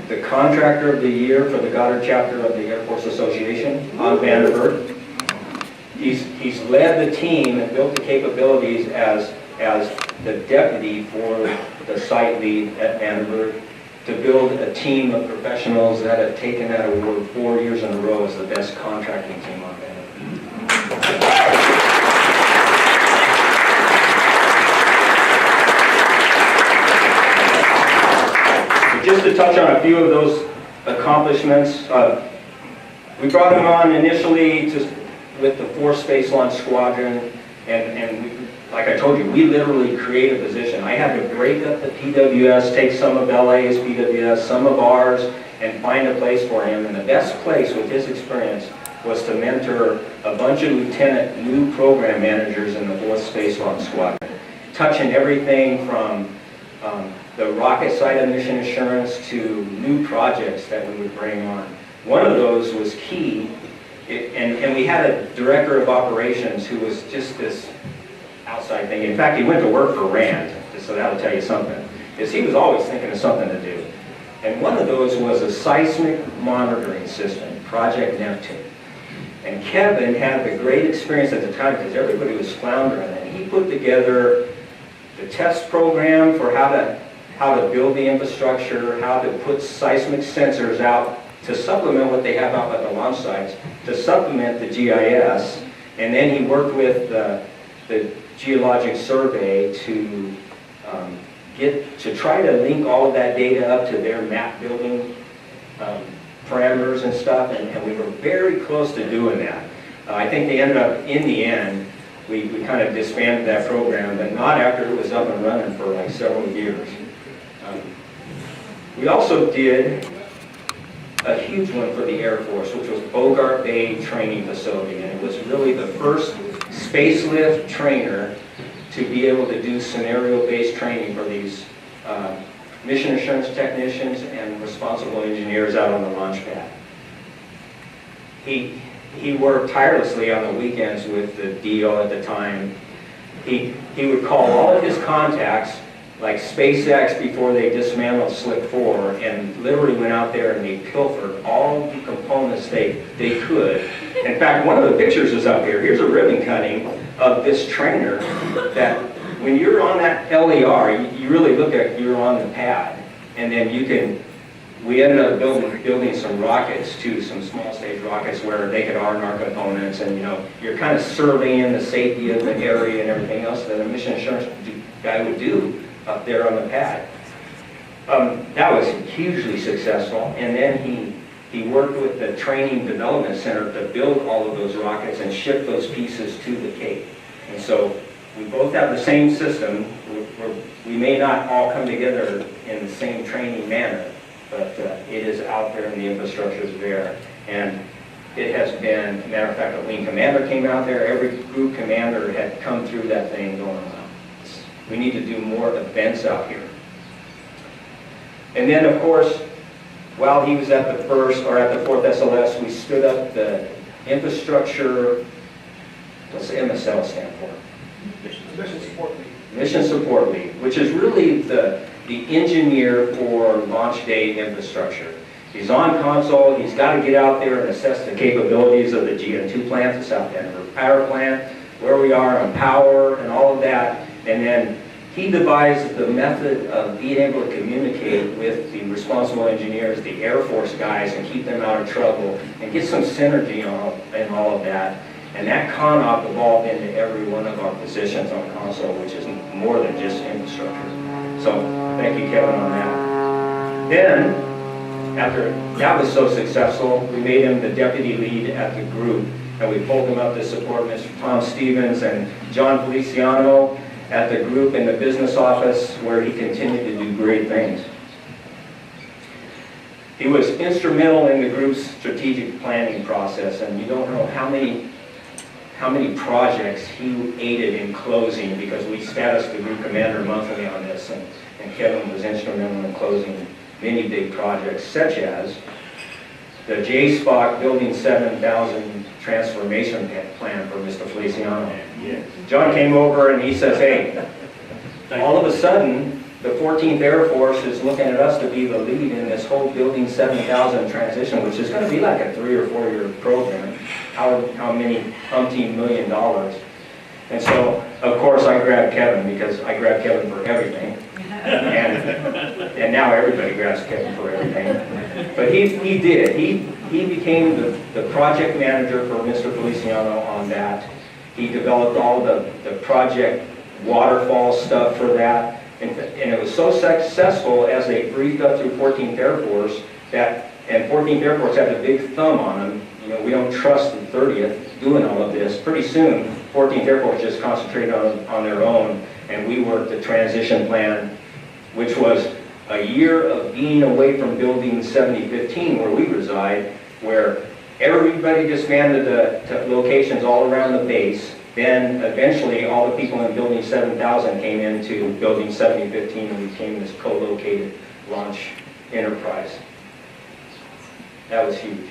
the contractor of the year for the Goddard chapter of the Air Force Association on Vandenberg. He's led the team and built the capabilities as the deputy for the site lead at Vandenberg to build a team of professionals that have taken that award 4 years in a row as the best contracting team on Vandenberg. Just to touch on a few of those accomplishments, we brought him on initially with the 4th Space Launch Squadron, and we, like I told you, we literally create a position. I had to break up the PWS, take some of LA's PWS, some of ours, and find a place for him. And the best place with his experience was to mentor a bunch of lieutenant new program managers in the 4th Space Launch Squadron, touching everything from the rocket side of mission assurance to new projects that we would bring on. One of those was key, and we had a director of operations who was just this outside thing. In fact, he went to work for RAND, so that'll tell you something, is he was always thinking of something to do. And one of those was a seismic monitoring system, Project Neptune. And Kevin had the great experience at the time because everybody was floundering, and he put together the test program for how to build the infrastructure, how to put seismic sensors out to supplement what they have out at the launch sites, to supplement the GIS, and then he worked with the Geologic Survey to try to link all of that data up to their map building parameters and stuff, and we were very close to doing that. I think they ended up, in the end, we kind of disbanded that program, but not after it was up and running for like several years. We also did a huge one for the Air Force, which was Bogart Bay Training Facility, and it was really the first spacelift trainer to be able to do scenario-based training for these mission assurance technicians and responsible engineers out on the launch pad. He worked tirelessly on the weekends with the DO at the time. He would call all of his contacts, like SpaceX before they dismantled Slick 4, and literally went out there and they pilfered all the components they could. In fact, one of the pictures is up here. Here's a ribbon cutting of this trainer that when you're on that LER, you really look at you're on the pad, and then we ended up building some rockets too, some small stage rockets where they could arm our components, and you're kind of surveying the safety of the area and everything else that a mission assurance guy would do up there on the pad. That was hugely successful, and then he worked with the Training Development Center to build all of those rockets and ship those pieces to the Cape. And so we both have the same system. We may not all come together in the same training manner, but it is out there and the infrastructure is there. And it has been, as a matter of fact, a wing commander came out there. Every group commander had come through that thing going, well, we need to do more events out here. And then, of course, while he was at the 4th SLS, we stood up the infrastructure, what's the MSL stand for? Mission Support League. Mission Support League, which is really the engineer for launch day infrastructure. He's on console, he's got to get out there and assess the capabilities of the GN2 plant, the South Denver power plant, where we are on power and all of that. And then he devised the method of being able to communicate with the responsible engineers, the Air Force guys, and keep them out of trouble and get some synergy in all of that. And that CONOP evolved into every one of our positions on console, which is more than just infrastructure. So thank you, Kevin, on that. Then After that was so successful, we made him the deputy lead at the group, and we pulled him up to support Mr. Tom Stevens and John Feliciano at the group in the business office, where he continued to do great things. He was instrumental in the group's strategic planning process, and you don't know how many projects he aided in closing, because we status the group commander monthly on this, and Kevin was instrumental in closing many big projects, such as the J-Spot Building 7000 transformation plan for Mr. Feliciano. John came over and he says, hey, all of a sudden, the 14th Air Force is looking at us to be the lead in this whole Building 7000 transition, which is going to be like a 3 or 4 year program. How many umpteen $1 million? And so, of course, I grabbed Kevin, because I grabbed Kevin for everything. And now everybody grabs Kevin for everything. But he did. He became the project manager for Mr. Feliciano on that. He developed all the project waterfall stuff for that. And it was so successful as they briefed up through 14th Air Force and 14th Air Force had a big thumb on them. You know, we don't trust the 30th doing all of this. Pretty soon, 14th Air Force just concentrated on their own, and we worked the transition plan, which was a year of being away from Building 7015, where we reside, where everybody disbanded the locations all around the base. Then eventually all the people in Building 7000 came into Building 7015 and became this co-located launch enterprise. That was huge.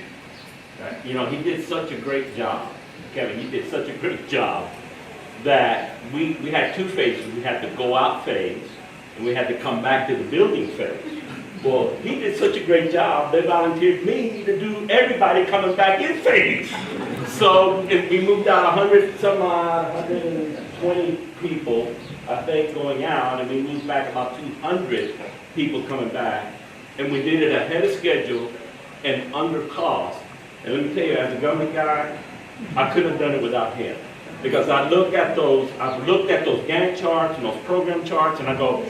You know, he did such a great job, Kevin, he did such a great job that we had 2 phases. We had the go out phase, and we had to come back to the building phase. Well, he did such a great job, they volunteered me to do everybody coming back in phase. So we moved out 120 people, I think, going out, and we moved back about 200 people coming back. And we did it ahead of schedule and under cost. And let me tell you, as a government guy, I couldn't have done it without him. Because I looked at those Gantt charts and those program charts, and I go,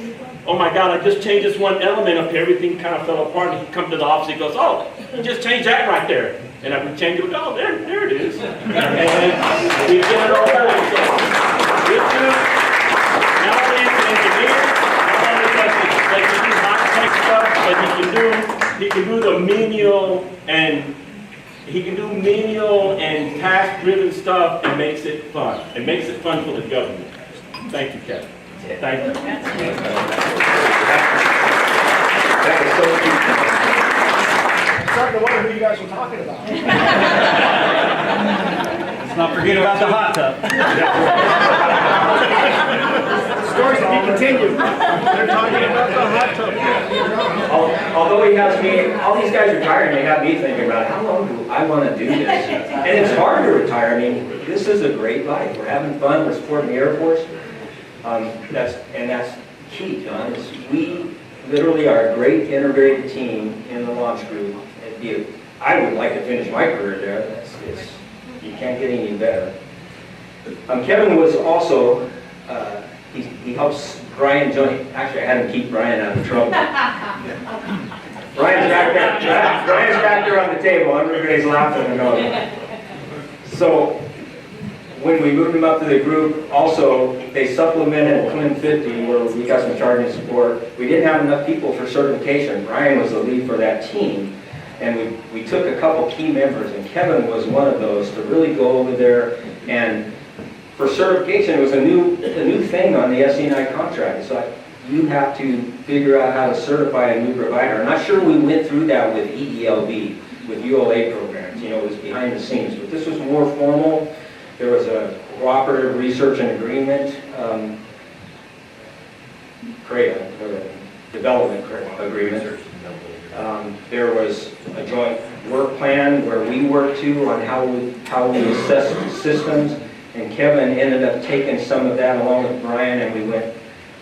oh my God, I just changed this one element up here, everything kind of fell apart. And he comes to the office, he goes, oh, you just changed that right there. And I would change it, oh, there it is. And we get it all done. So, this dude, not only is an engineer, not only does he do high-tech stuff, but he can do the menial and task-driven stuff, and makes it fun. It makes it fun for the government. Thank you, Kevin. Thank you. That was so cute. I'm starting to wonder who you guys were talking about. Let's not forget about the hot tub. Stories to be continued. They're talking about the hot tub. Although he has me, all these guys retiring, they have me thinking about how long do I want to do this? And it's hard to retire. I mean, this is a great life. We're having fun. We're supporting the Air Force. That's key, John. We literally are a great integrated team in the launch group. I would like to finish my career there. You can't get any better. Kevin was also, he helps Brian join. Actually, I had him keep Brian out of trouble. Brian's back there on the table. Everybody's laughing and all. So when we moved him up to the group, also they supplemented Clean 50, where we got some charging support. We didn't have enough people for certification. Brian was the lead for that team. And we took a couple key members, and Kevin was one of those, to really go over there. And for certification, it was a new thing on the SE&I contract. It's like, you have to figure out how to certify a new provider. I'm not sure we went through that with EELB, with ULA programs. You know, it was behind the scenes. But this was more formal. There was a cooperative research and agreement, development agreement. There was a joint work plan where we worked too on how we assess the systems, and Kevin ended up taking some of that along with Brian, and we went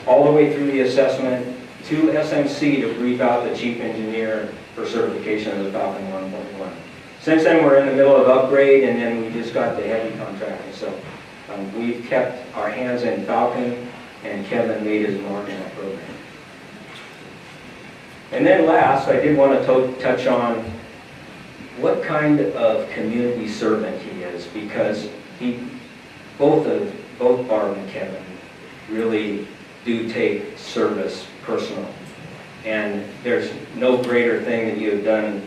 all the way through the assessment to SMC to brief out the chief engineer for certification of the Falcon 1.1. Since then, we're in the middle of upgrade, and then we just got the heavy contract. So we've kept our hands in Falcon, and Kevin made his mark in that program. And then last, I did want to touch on what kind of community servant he is, because both Barb and Kevin really do take service personal. And there's no greater thing that you have done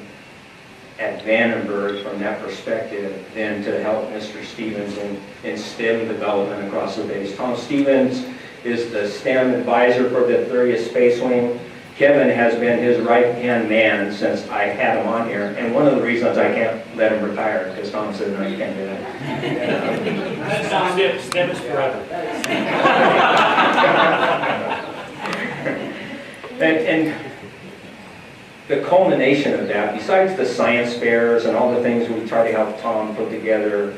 at Vandenberg from that perspective than to help Mr. Stevens in STEM development across the base. Tom Stevens is the STEM advisor for the 30th Space Wing. Kevin has been his right-hand man since I had him on here, and one of the reasons I can't let him retire, because Tom said, no, you can't do that. STEM is forever. And the culmination of that, besides the science fairs and all the things we try to help Tom put together,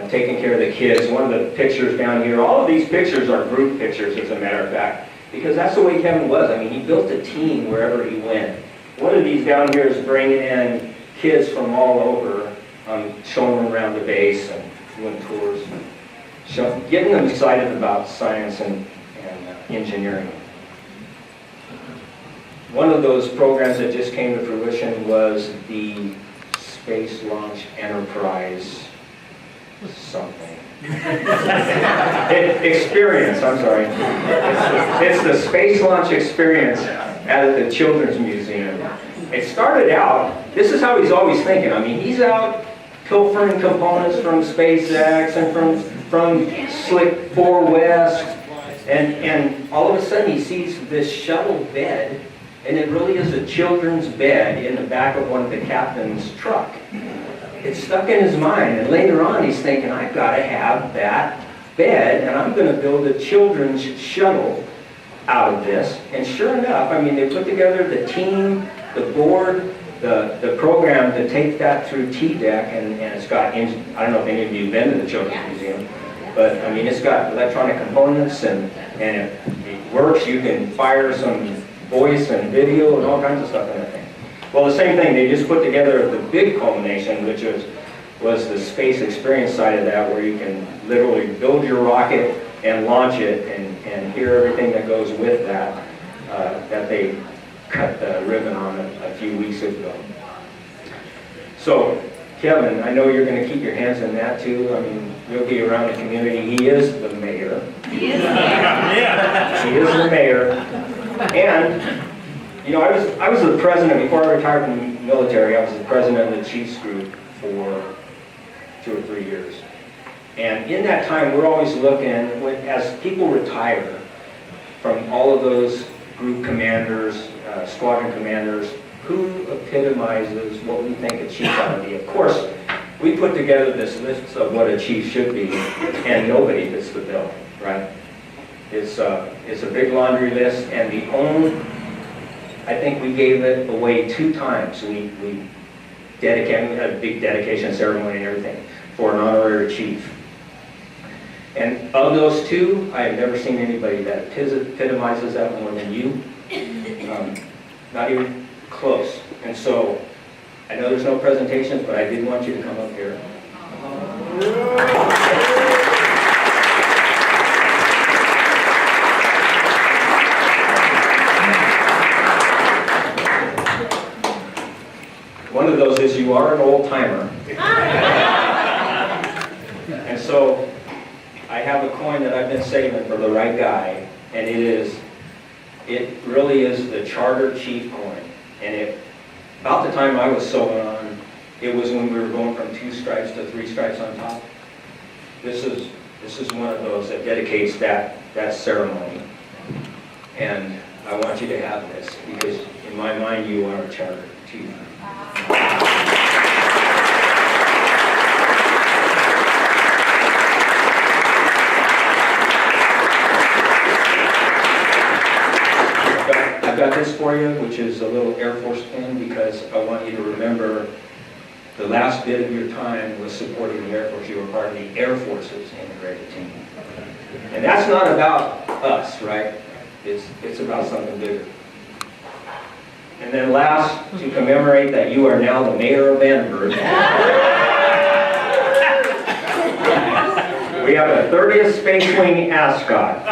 taking care of the kids, one of the pictures down here, all of these pictures are group pictures, as a matter of fact, because that's the way Kevin was. I mean, he built a team wherever he went. One of these down here is bringing in kids from all over, showing them around the base and doing tours, getting them excited about science and engineering. One of those programs that just came to fruition was the Space Launch Enterprise something. Experience, I'm sorry. It's the Space Launch Experience at the Children's Museum. It started out, this is how he's always thinking. I mean, he's out pilfering components from SpaceX and from Slick 4 West, and all of a sudden he sees this shuttle bed, and it really is a children's bed in the back of one of the captain's truck. It stuck in his mind, and later on he's thinking, I've got to have that bed, and I'm going to build a children's shuttle out of this. And sure enough, I mean, they put together the team, the board, the program to take that through TDEC, and it's got, I don't know if any of you have been to the Children's Museum, but I mean, it's got electronic components, and it works. You can fire some voice and video and all kinds of stuff in that thing. Well, the same thing, they just put together the big culmination, which was the space experience side of that, where you can literally build your rocket and launch it and hear everything that goes with that, that they cut the ribbon on a few weeks ago. So, Kevin, I know you're going to keep your hands in that too. I mean, you'll be around the community. He is the mayor. He is the mayor. He is the mayor. And, you know, I was the president, before I retired from the military, I was the president of the Chiefs group for 2 or 3 years. And in that time, we're always looking, as people retire from all of those group commanders, squadron commanders, who epitomizes what we think a chief ought to be. Of course, we put together this list of what a chief should be, and nobody fits the bill, right? It's a big laundry list, and I think we gave it away 2 times. We dedicated a big dedication ceremony and everything for an honorary chief. And of those 2, I have never seen anybody that epitomizes that more than you. Not even close. And so, I know there's no presentations, but I did want you to come up here. One of those is you are an old timer. And so I have a coin that I've been saving for the right guy, and it really is the Charter Chief coin. And about the time I was sewing on, it was when we were going from 2 stripes to 3 stripes on top. This is one of those that dedicates that ceremony. And I want you to have this, because in my mind you are a Charter Chief. I've got this for you, which is a little Air Force pin, because I want you to remember the last bit of your time was supporting the Air Force. You were part of the Air Force's integrated team. And that's not about us, right? It's about something bigger. And then last, to commemorate that you are now the mayor of Vandenberg, we have a 30th Space Wing ascot.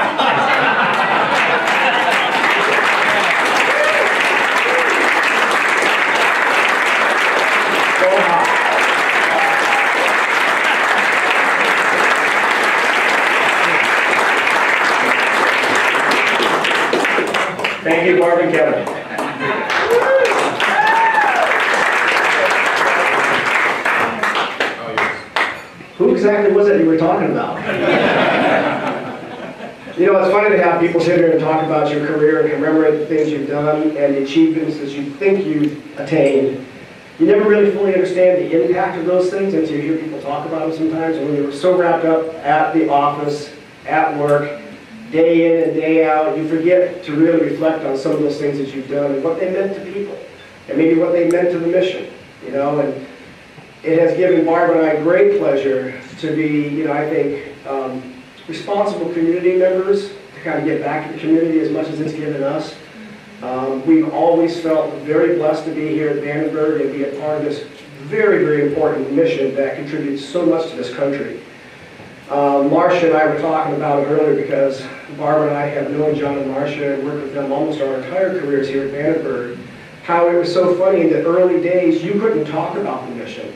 Thank you, Barb and Kevin. Who exactly was it you were talking about? You know, it's funny to have people sit here and talk about your career and commemorate the things you've done and the achievements that you think you've attained. You never really fully understand the impact of those things until you hear people talk about them sometimes. And when you're so wrapped up at the office, at work, day in and day out, you forget to really reflect on some of those things that you've done and what they meant to people, and maybe what they meant to the mission, you know. And it has given Barb and I great pleasure to be, you know, I think, responsible community members to kind of get back to the community as much as it's given us. We've always felt very blessed to be here at Vandenberg and be a part of this very, very important mission that contributes so much to this country. Marcia and I were talking about it earlier because Barbara and I have known John and Marcia and worked with them almost our entire careers here at Vandenberg. How it was so funny in the early days, you couldn't talk about the mission.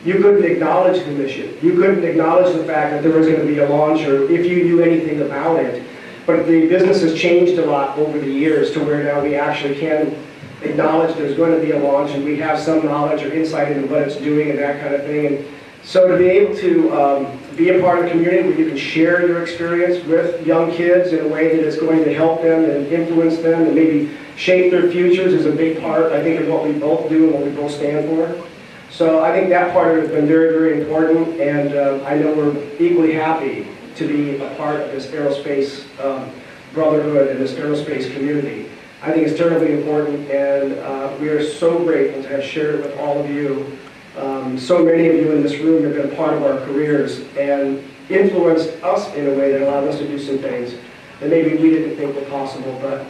You couldn't acknowledge the mission. You couldn't acknowledge the fact that there was going to be a launch or if you knew anything about it. But the business has changed a lot over the years to where now we actually can acknowledge there's going to be a launch and we have some knowledge or insight into what it's doing and that kind of thing. And so to be able to be a part of the community where you can share your experience with young kids in a way that is going to help them and influence them and maybe shape their futures is a big part, I think, of what we both do and what we both stand for. So I think that part of it has been very, very important, and I know we're equally happy to be a part of this aerospace brotherhood and this aerospace community. I think it's terribly important, and we are so grateful to have shared it with all of you. So many of you in this room have been a part of our careers and influenced us in a way that allowed us to do some things that maybe we didn't think were possible. But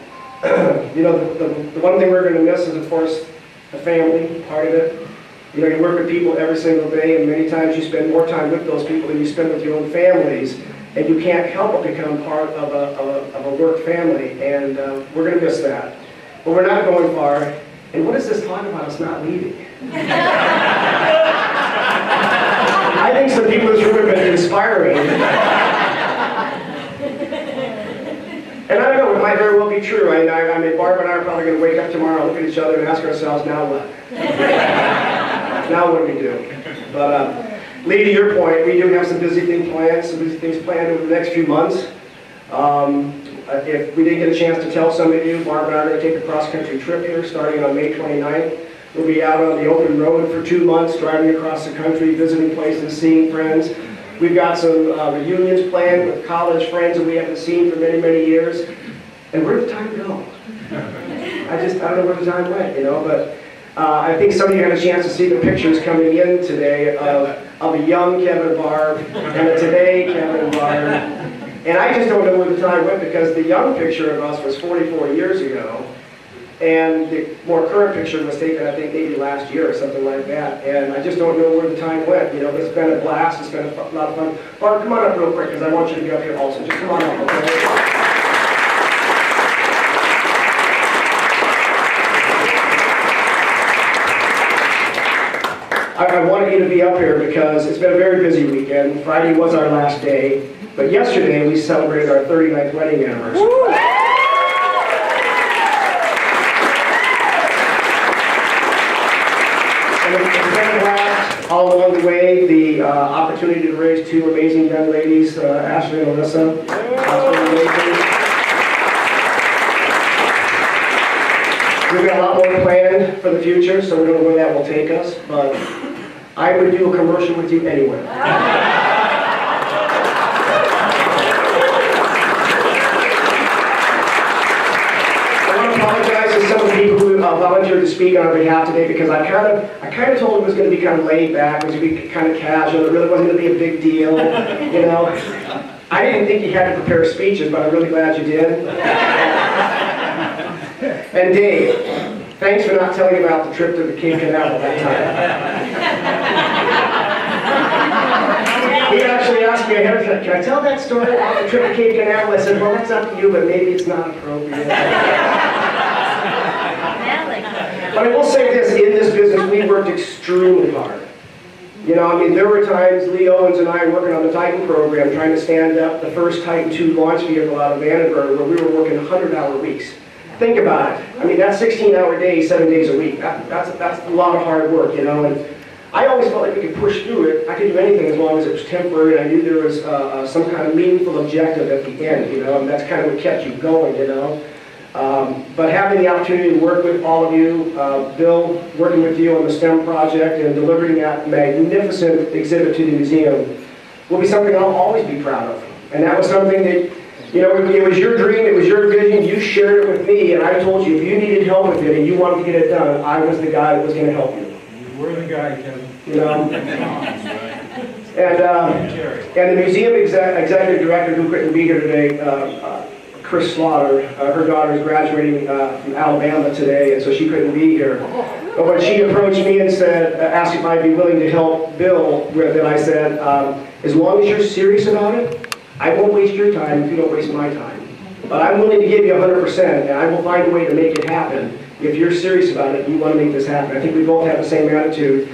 you know, the one thing we're going to miss is, of course, the family part of it. You know, you work with people every single day, and many times you spend more time with those people than you spend with your own families, and you can't help but become part of a work family, and we're going to miss that. But we're not going far, and what does this talk about us not leaving? I think some people in this room have been inspiring. And I don't know, it might very well be true. I mean, Barb and I are probably going to wake up tomorrow, look at each other, and ask ourselves, now what? Now what do we do? But Lee, to your point, we do have some busy things planned over the next few months. If we didn't get a chance to tell some of you, Barb and I are going to take a cross-country trip here starting on May 29th. We'll be out on the open road for 2 months, driving across the country, visiting places, seeing friends. We've got some reunions planned with college friends that we haven't seen for many, many years. And where did the time go? I don't know where the time went, you know, but I think some of you had a chance to see the pictures coming in today of a young Kevin Barb and a today Kevin Barb. And I just don't know where the time went because the young picture of us was 44 years ago. And the more current picture was taken, I think, maybe last year or something like that. And I just don't know where the time went. You know, it's been a blast. It's been a lot of fun. Barb, come on up real quick because I want you to be up here also. Just come on up, okay? I wanted you to be up here because it's been a very busy weekend. Friday was our last day. But yesterday, we celebrated our 39th wedding anniversary. Woo! All along the way, the opportunity to raise 2 amazing young ladies, Ashley and Alyssa. We've got a lot more planned for the future, so we don't know where that will take us, but I would do a commercial with you anyway. Some of the people who volunteered to speak on our behalf today because I kind of told them it was going to be kind of laid back, it was going to be kind of casual, it really wasn't going to be a big deal, you know. I didn't think you had to prepare speeches, but I'm really glad you did. And Dave, thanks for not telling about the trip to the Cape Canaveral that time. He actually asked me ahead of time, can I tell that story about the trip to Cape Canaveral? I said, well, that's up to you, but maybe it's not appropriate. But I will say this, in this business, we worked extremely hard. You know, I mean, there were times Lee Owens and I working on the Titan program, trying to stand up the first Titan II launch vehicle out of Vandenberg, where we were working 100-hour weeks. think about it. I mean, that's 16-hour days, 7 days a week. That's a lot of hard work, you know. And I always felt like we could push through it. I could do anything as long as it was temporary, and I knew there was some kind of meaningful objective at the end, you know, and that's kind of what kept you going, you know. But having the opportunity to work with all of you, Bill, working with you on the STEM project and delivering that magnificent exhibit to the museum will be something I'll always be proud of. And that was something that, you know, it was your dream, it was your vision, you shared it with me, and I told you if you needed help with it and you wanted to get it done, I was the guy that was going to help you. You were the guy, Kevin. You know? And the museum executive director who couldn't be here today, Chris Slaughter, her daughter is graduating from Alabama today, and so she couldn't be here. But when she approached me and said, asked if I'd be willing to help Bill with it, I said, as long as you're serious about it, I won't waste your time if you don't waste my time. But I'm willing to give you 100%, and I will find a way to make it happen. If you're serious about it, you want to make this happen. I think we both have the same attitude.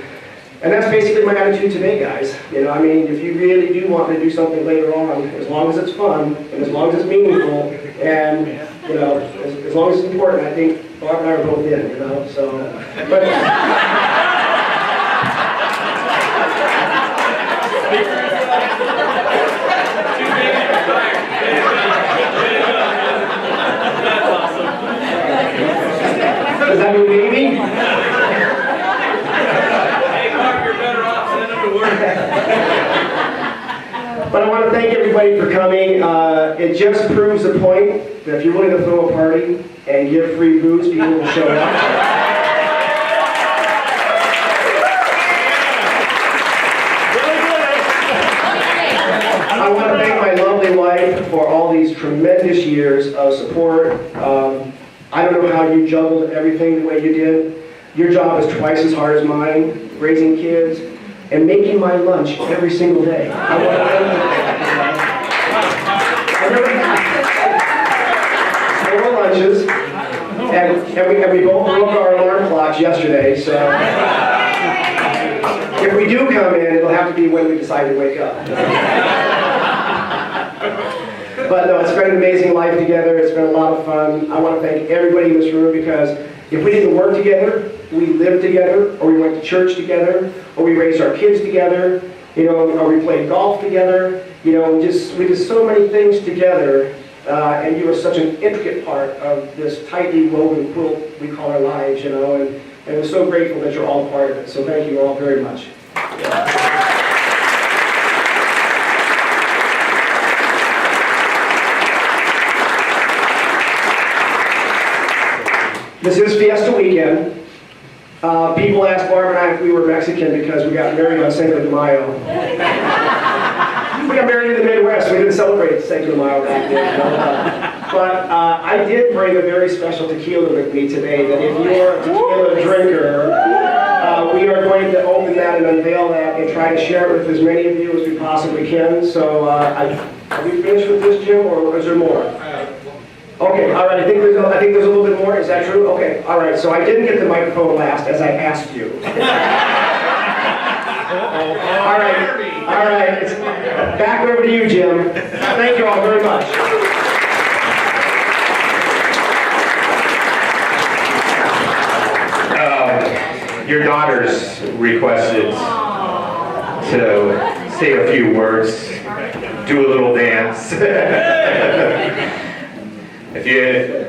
And that's basically my attitude today, guys. You know, I mean, if you really do want to do something later on, as long as it's fun, and as long as it's meaningful, and, you know, as long as it's important, I think Barb and I are both in, you know, so. But, does that mean maybe? Hey, Mark, you're better off sending them to work. But I want to thank everybody for coming. It just proves the point that if you're willing to throw a party and give free booze, people will show up. I want to thank my lovely wife for all these tremendous years of support. I don't know how you juggled everything the way you did. Your job is twice as hard as mine, raising kids, and making my lunch every single day. I want to thank you. 4 lunches, and we both broke our alarm clocks yesterday, so if we do come in, it'll have to be when we decide to wake up. But no, it's been an amazing life together. It's been a lot of fun. I want to thank everybody in this room because if we didn't work together, we lived together, or we went to church together, or we raised our kids together, you know, or we played golf together. You know, we did so many things together, and you are such an intricate part of this tightly woven quilt we call our lives, you know, and we're so grateful that you're all part of it. So thank you all very much. This is Fiesta weekend. People asked Barb and I if we were Mexican because we got married on Cinco de Mayo. We got married in the Midwest. We didn't celebrate Cinco de Mayo back then. But I did bring a very special tequila with me today that if you're a tequila drinker, we are going to open that and unveil that and try to share it with as many of you as we possibly can. So are we finished with this, Jim, or is there more? Okay, all right, I think there's a little bit more, is that true? Okay, all right, so I didn't get the microphone last, as I asked you. All right, it's back over to you, Jim. Thank you all very much. Your daughters requested to say a few words, do a little dance.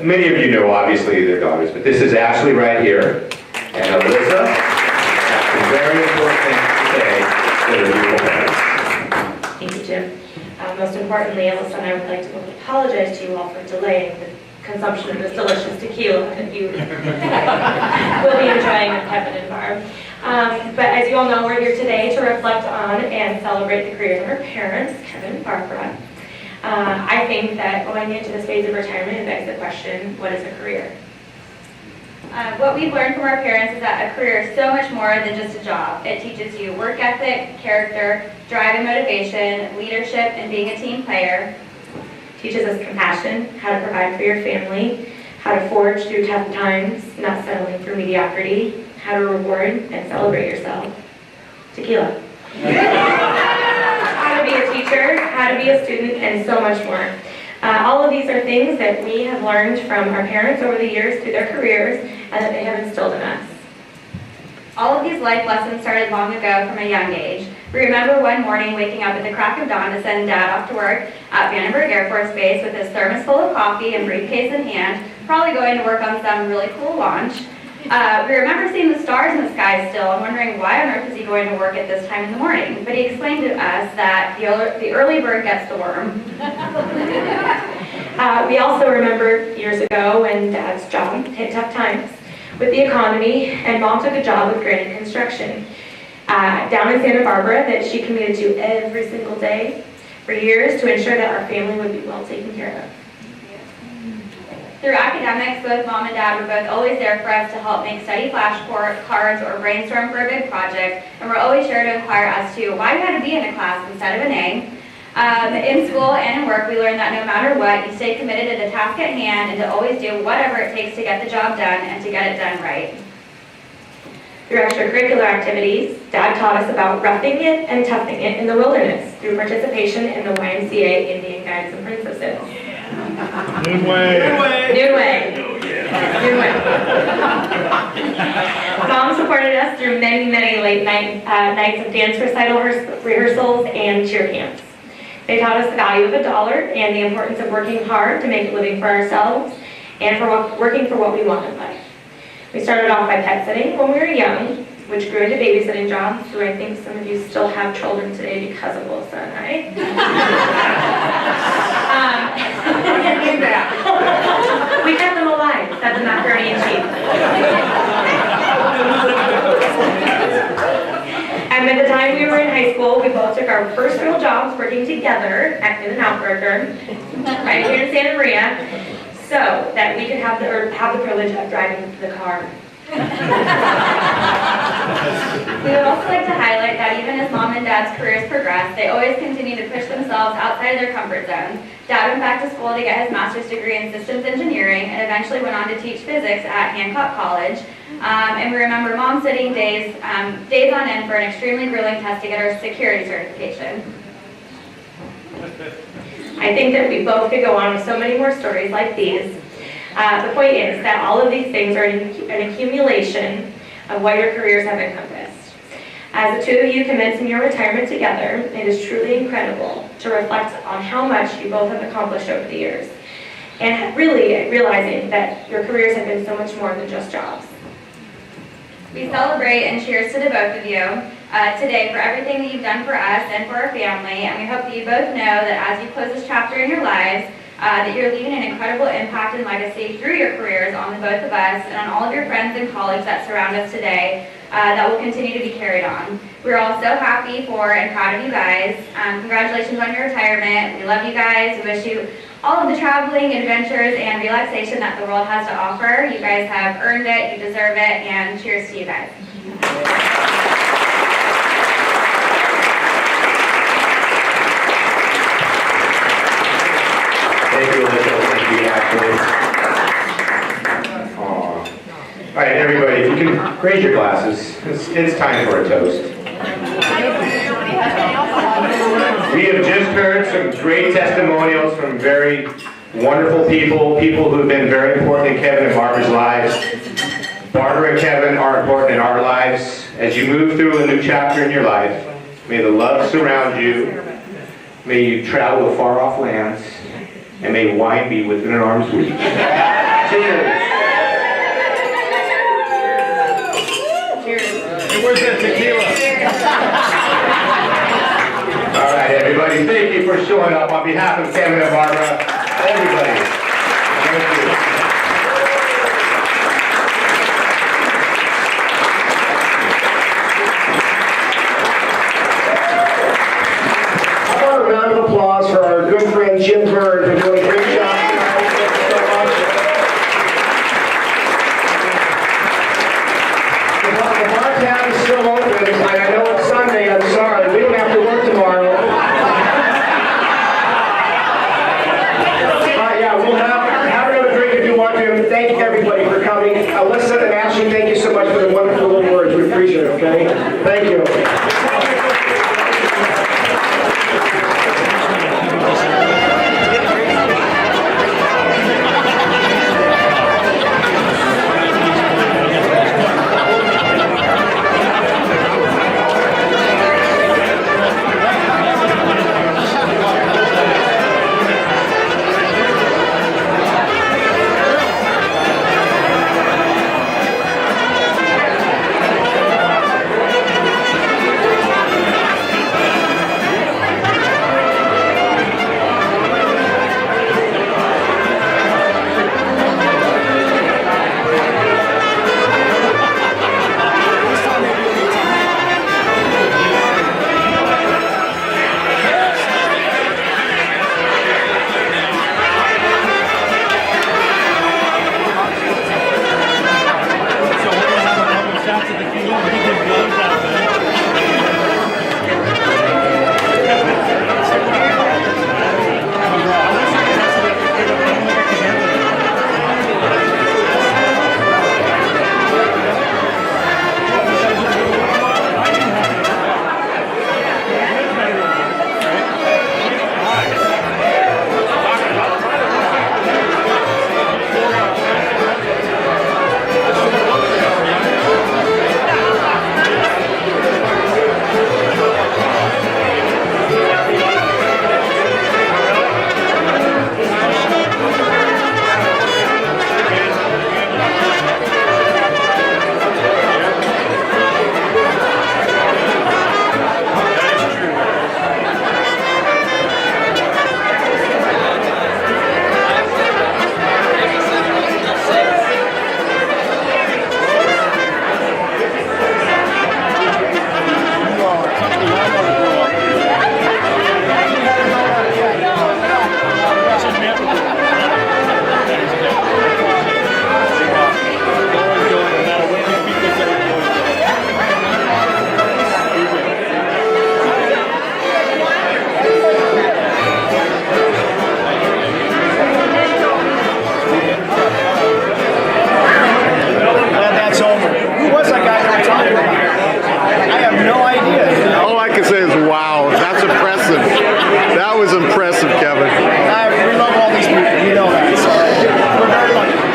Many of you know, obviously, their daughters, but this is Ashley right here, and Alyssa. That's a very important thing to say to their beautiful parents. Thank you, Jim. Most importantly, Alyssa and I would like to apologize to you all for delaying the consumption of this delicious tequila that you will be enjoying with Kevin and Barb. But as you all know, we're here today to reflect on and celebrate the careers of our parents, Kevin and Barbara. I think that going into this phase of retirement, it begs the question, what is a career? What we've learned from our parents is that a career is so much more than just a job. It teaches you work ethic, character, drive and motivation, leadership, and being a team player. Teaches us compassion, how to provide for your family, how to forge through tough times, not settling for mediocrity, how to reward and celebrate yourself. Tequila. How to be a teacher, how to be a student, and so much more. All of these are things that we have learned from our parents over the years through their careers and that they have instilled in us. All of these life lessons started long ago from a young age. We remember one morning waking up at the crack of dawn to send Dad off to work at Vandenberg Air Force Base with his thermos full of coffee and briefcase in hand, probably going to work on some really cool launch. We remember seeing the stars in the sky still and wondering why on earth is he going to work at this time in the morning. But he explained to us that the early bird gets the worm. We also remember years ago when Dad's job hit tough times with the economy, and Mom took a job with granite construction down in Santa Barbara that she commuted to every single day for years to ensure that our family would be well taken care of. Through academics, both Mom and Dad were both always there for us to help make study flashcards or brainstorm for a big project, and we're always sure to inquire as to why you had to be in a class instead of an A. In school and in work, we learned that no matter what, you stay committed to the task at hand and to always do whatever it takes to get the job done and to get it done right. Through extracurricular activities, Dad taught us about roughing it and toughing it in the wilderness through participation in the YMCA Indian Guides and Princesses. Noon way. Noon way. Noon way. Mom supported us through many, many late nights of dance recital rehearsals and cheer camps. They taught us the value of $1 and the importance of working hard to make a living for ourselves and for working for what we want in life. We started off by pet sitting when we were young, which grew into babysitting jobs, so I think some of you still have children today because of Wilson, right? How do you mean that? We kept them alive, fed them macaroni and cheese. And by the time we were in high school, we both took our first real jobs working together at In-N-Out Burger, right here in Santa Maria, so that we could have the privilege of driving the car. We would also like to highlight that even as Mom and Dad's careers progressed, they always continued to push themselves outside of their comfort zone. Dad went back to school to get his master's degree in systems engineering and eventually went on to teach physics at Hancock College. And we remember Mom sitting days on end for an extremely grueling test to get her security certification. I think that we both could go on with so many more stories like these. The point is that all of these things are an accumulation of what your careers have encompassed. As the two of you commencing your retirement together, it is truly incredible to reflect on how much you both have accomplished over the years, and really realizing that your careers have been so much more than just jobs. We celebrate and cheers to the both of you today for everything that you've done for us and for our family, and we hope that you both know that as you close this chapter in your lives, that you're leaving an incredible impact and legacy through your careers on the both of us and on all of your friends and colleagues that surround us today that will continue to be carried on. We're all so happy for and proud of you guys. Congratulations on your retirement. We love you guys. We wish you all of the traveling, adventures, and relaxation that the world has to offer. You guys have earned it, you deserve it, and cheers to you guys. Thank you, Alyssa. Thank you, Ashley. All right, everybody, if you can raise your glasses, it's time for a toast. We have just heard some great testimonials from very wonderful people who have been very important in Kevin and Barbara's lives. Barbara and Kevin are important in our lives. As you move through a new chapter in your life, may the love surround you. May you travel to far-off lands. And may wine be within an arm's reach. Cheers. Hey, where's that tequila? All right, everybody, thank you for showing up on behalf of Kevin and Barbara. Everybody, thank you. How about a round of applause for our good friend Jim Bird for doing a great job tonight. Thank you so much. The bar tab is still open. I know it's Sunday, I'm sorry. We don't have to work tomorrow. Yeah, we'll have another drink if you want Wow, that's impressive. That was impressive, Kevin. We love all these people, you know that, so we're very lucky.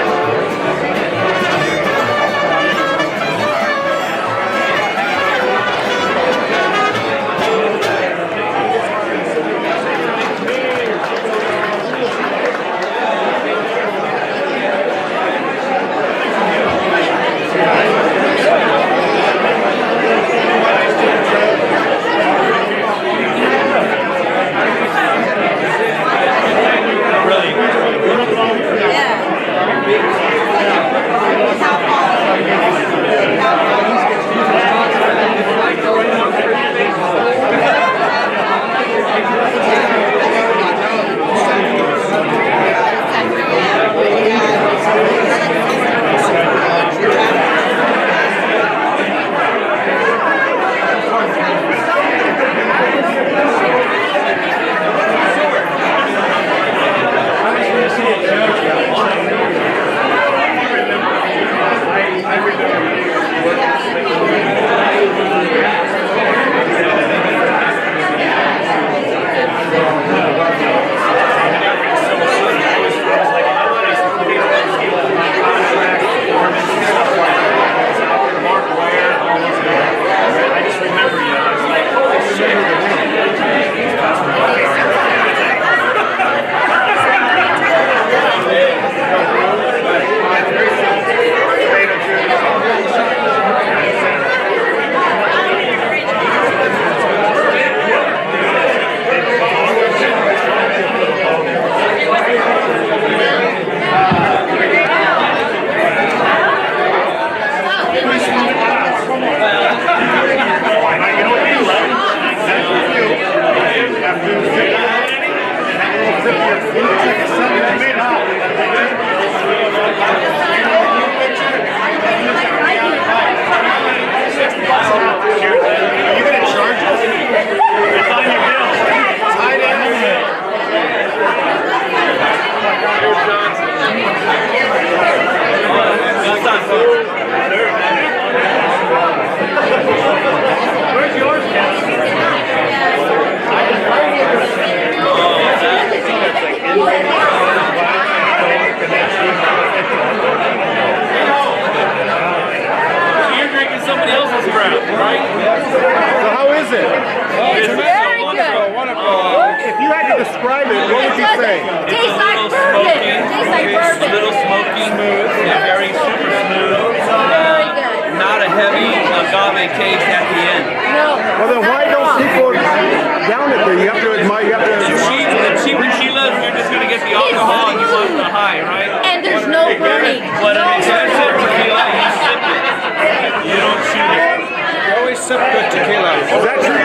Is that true?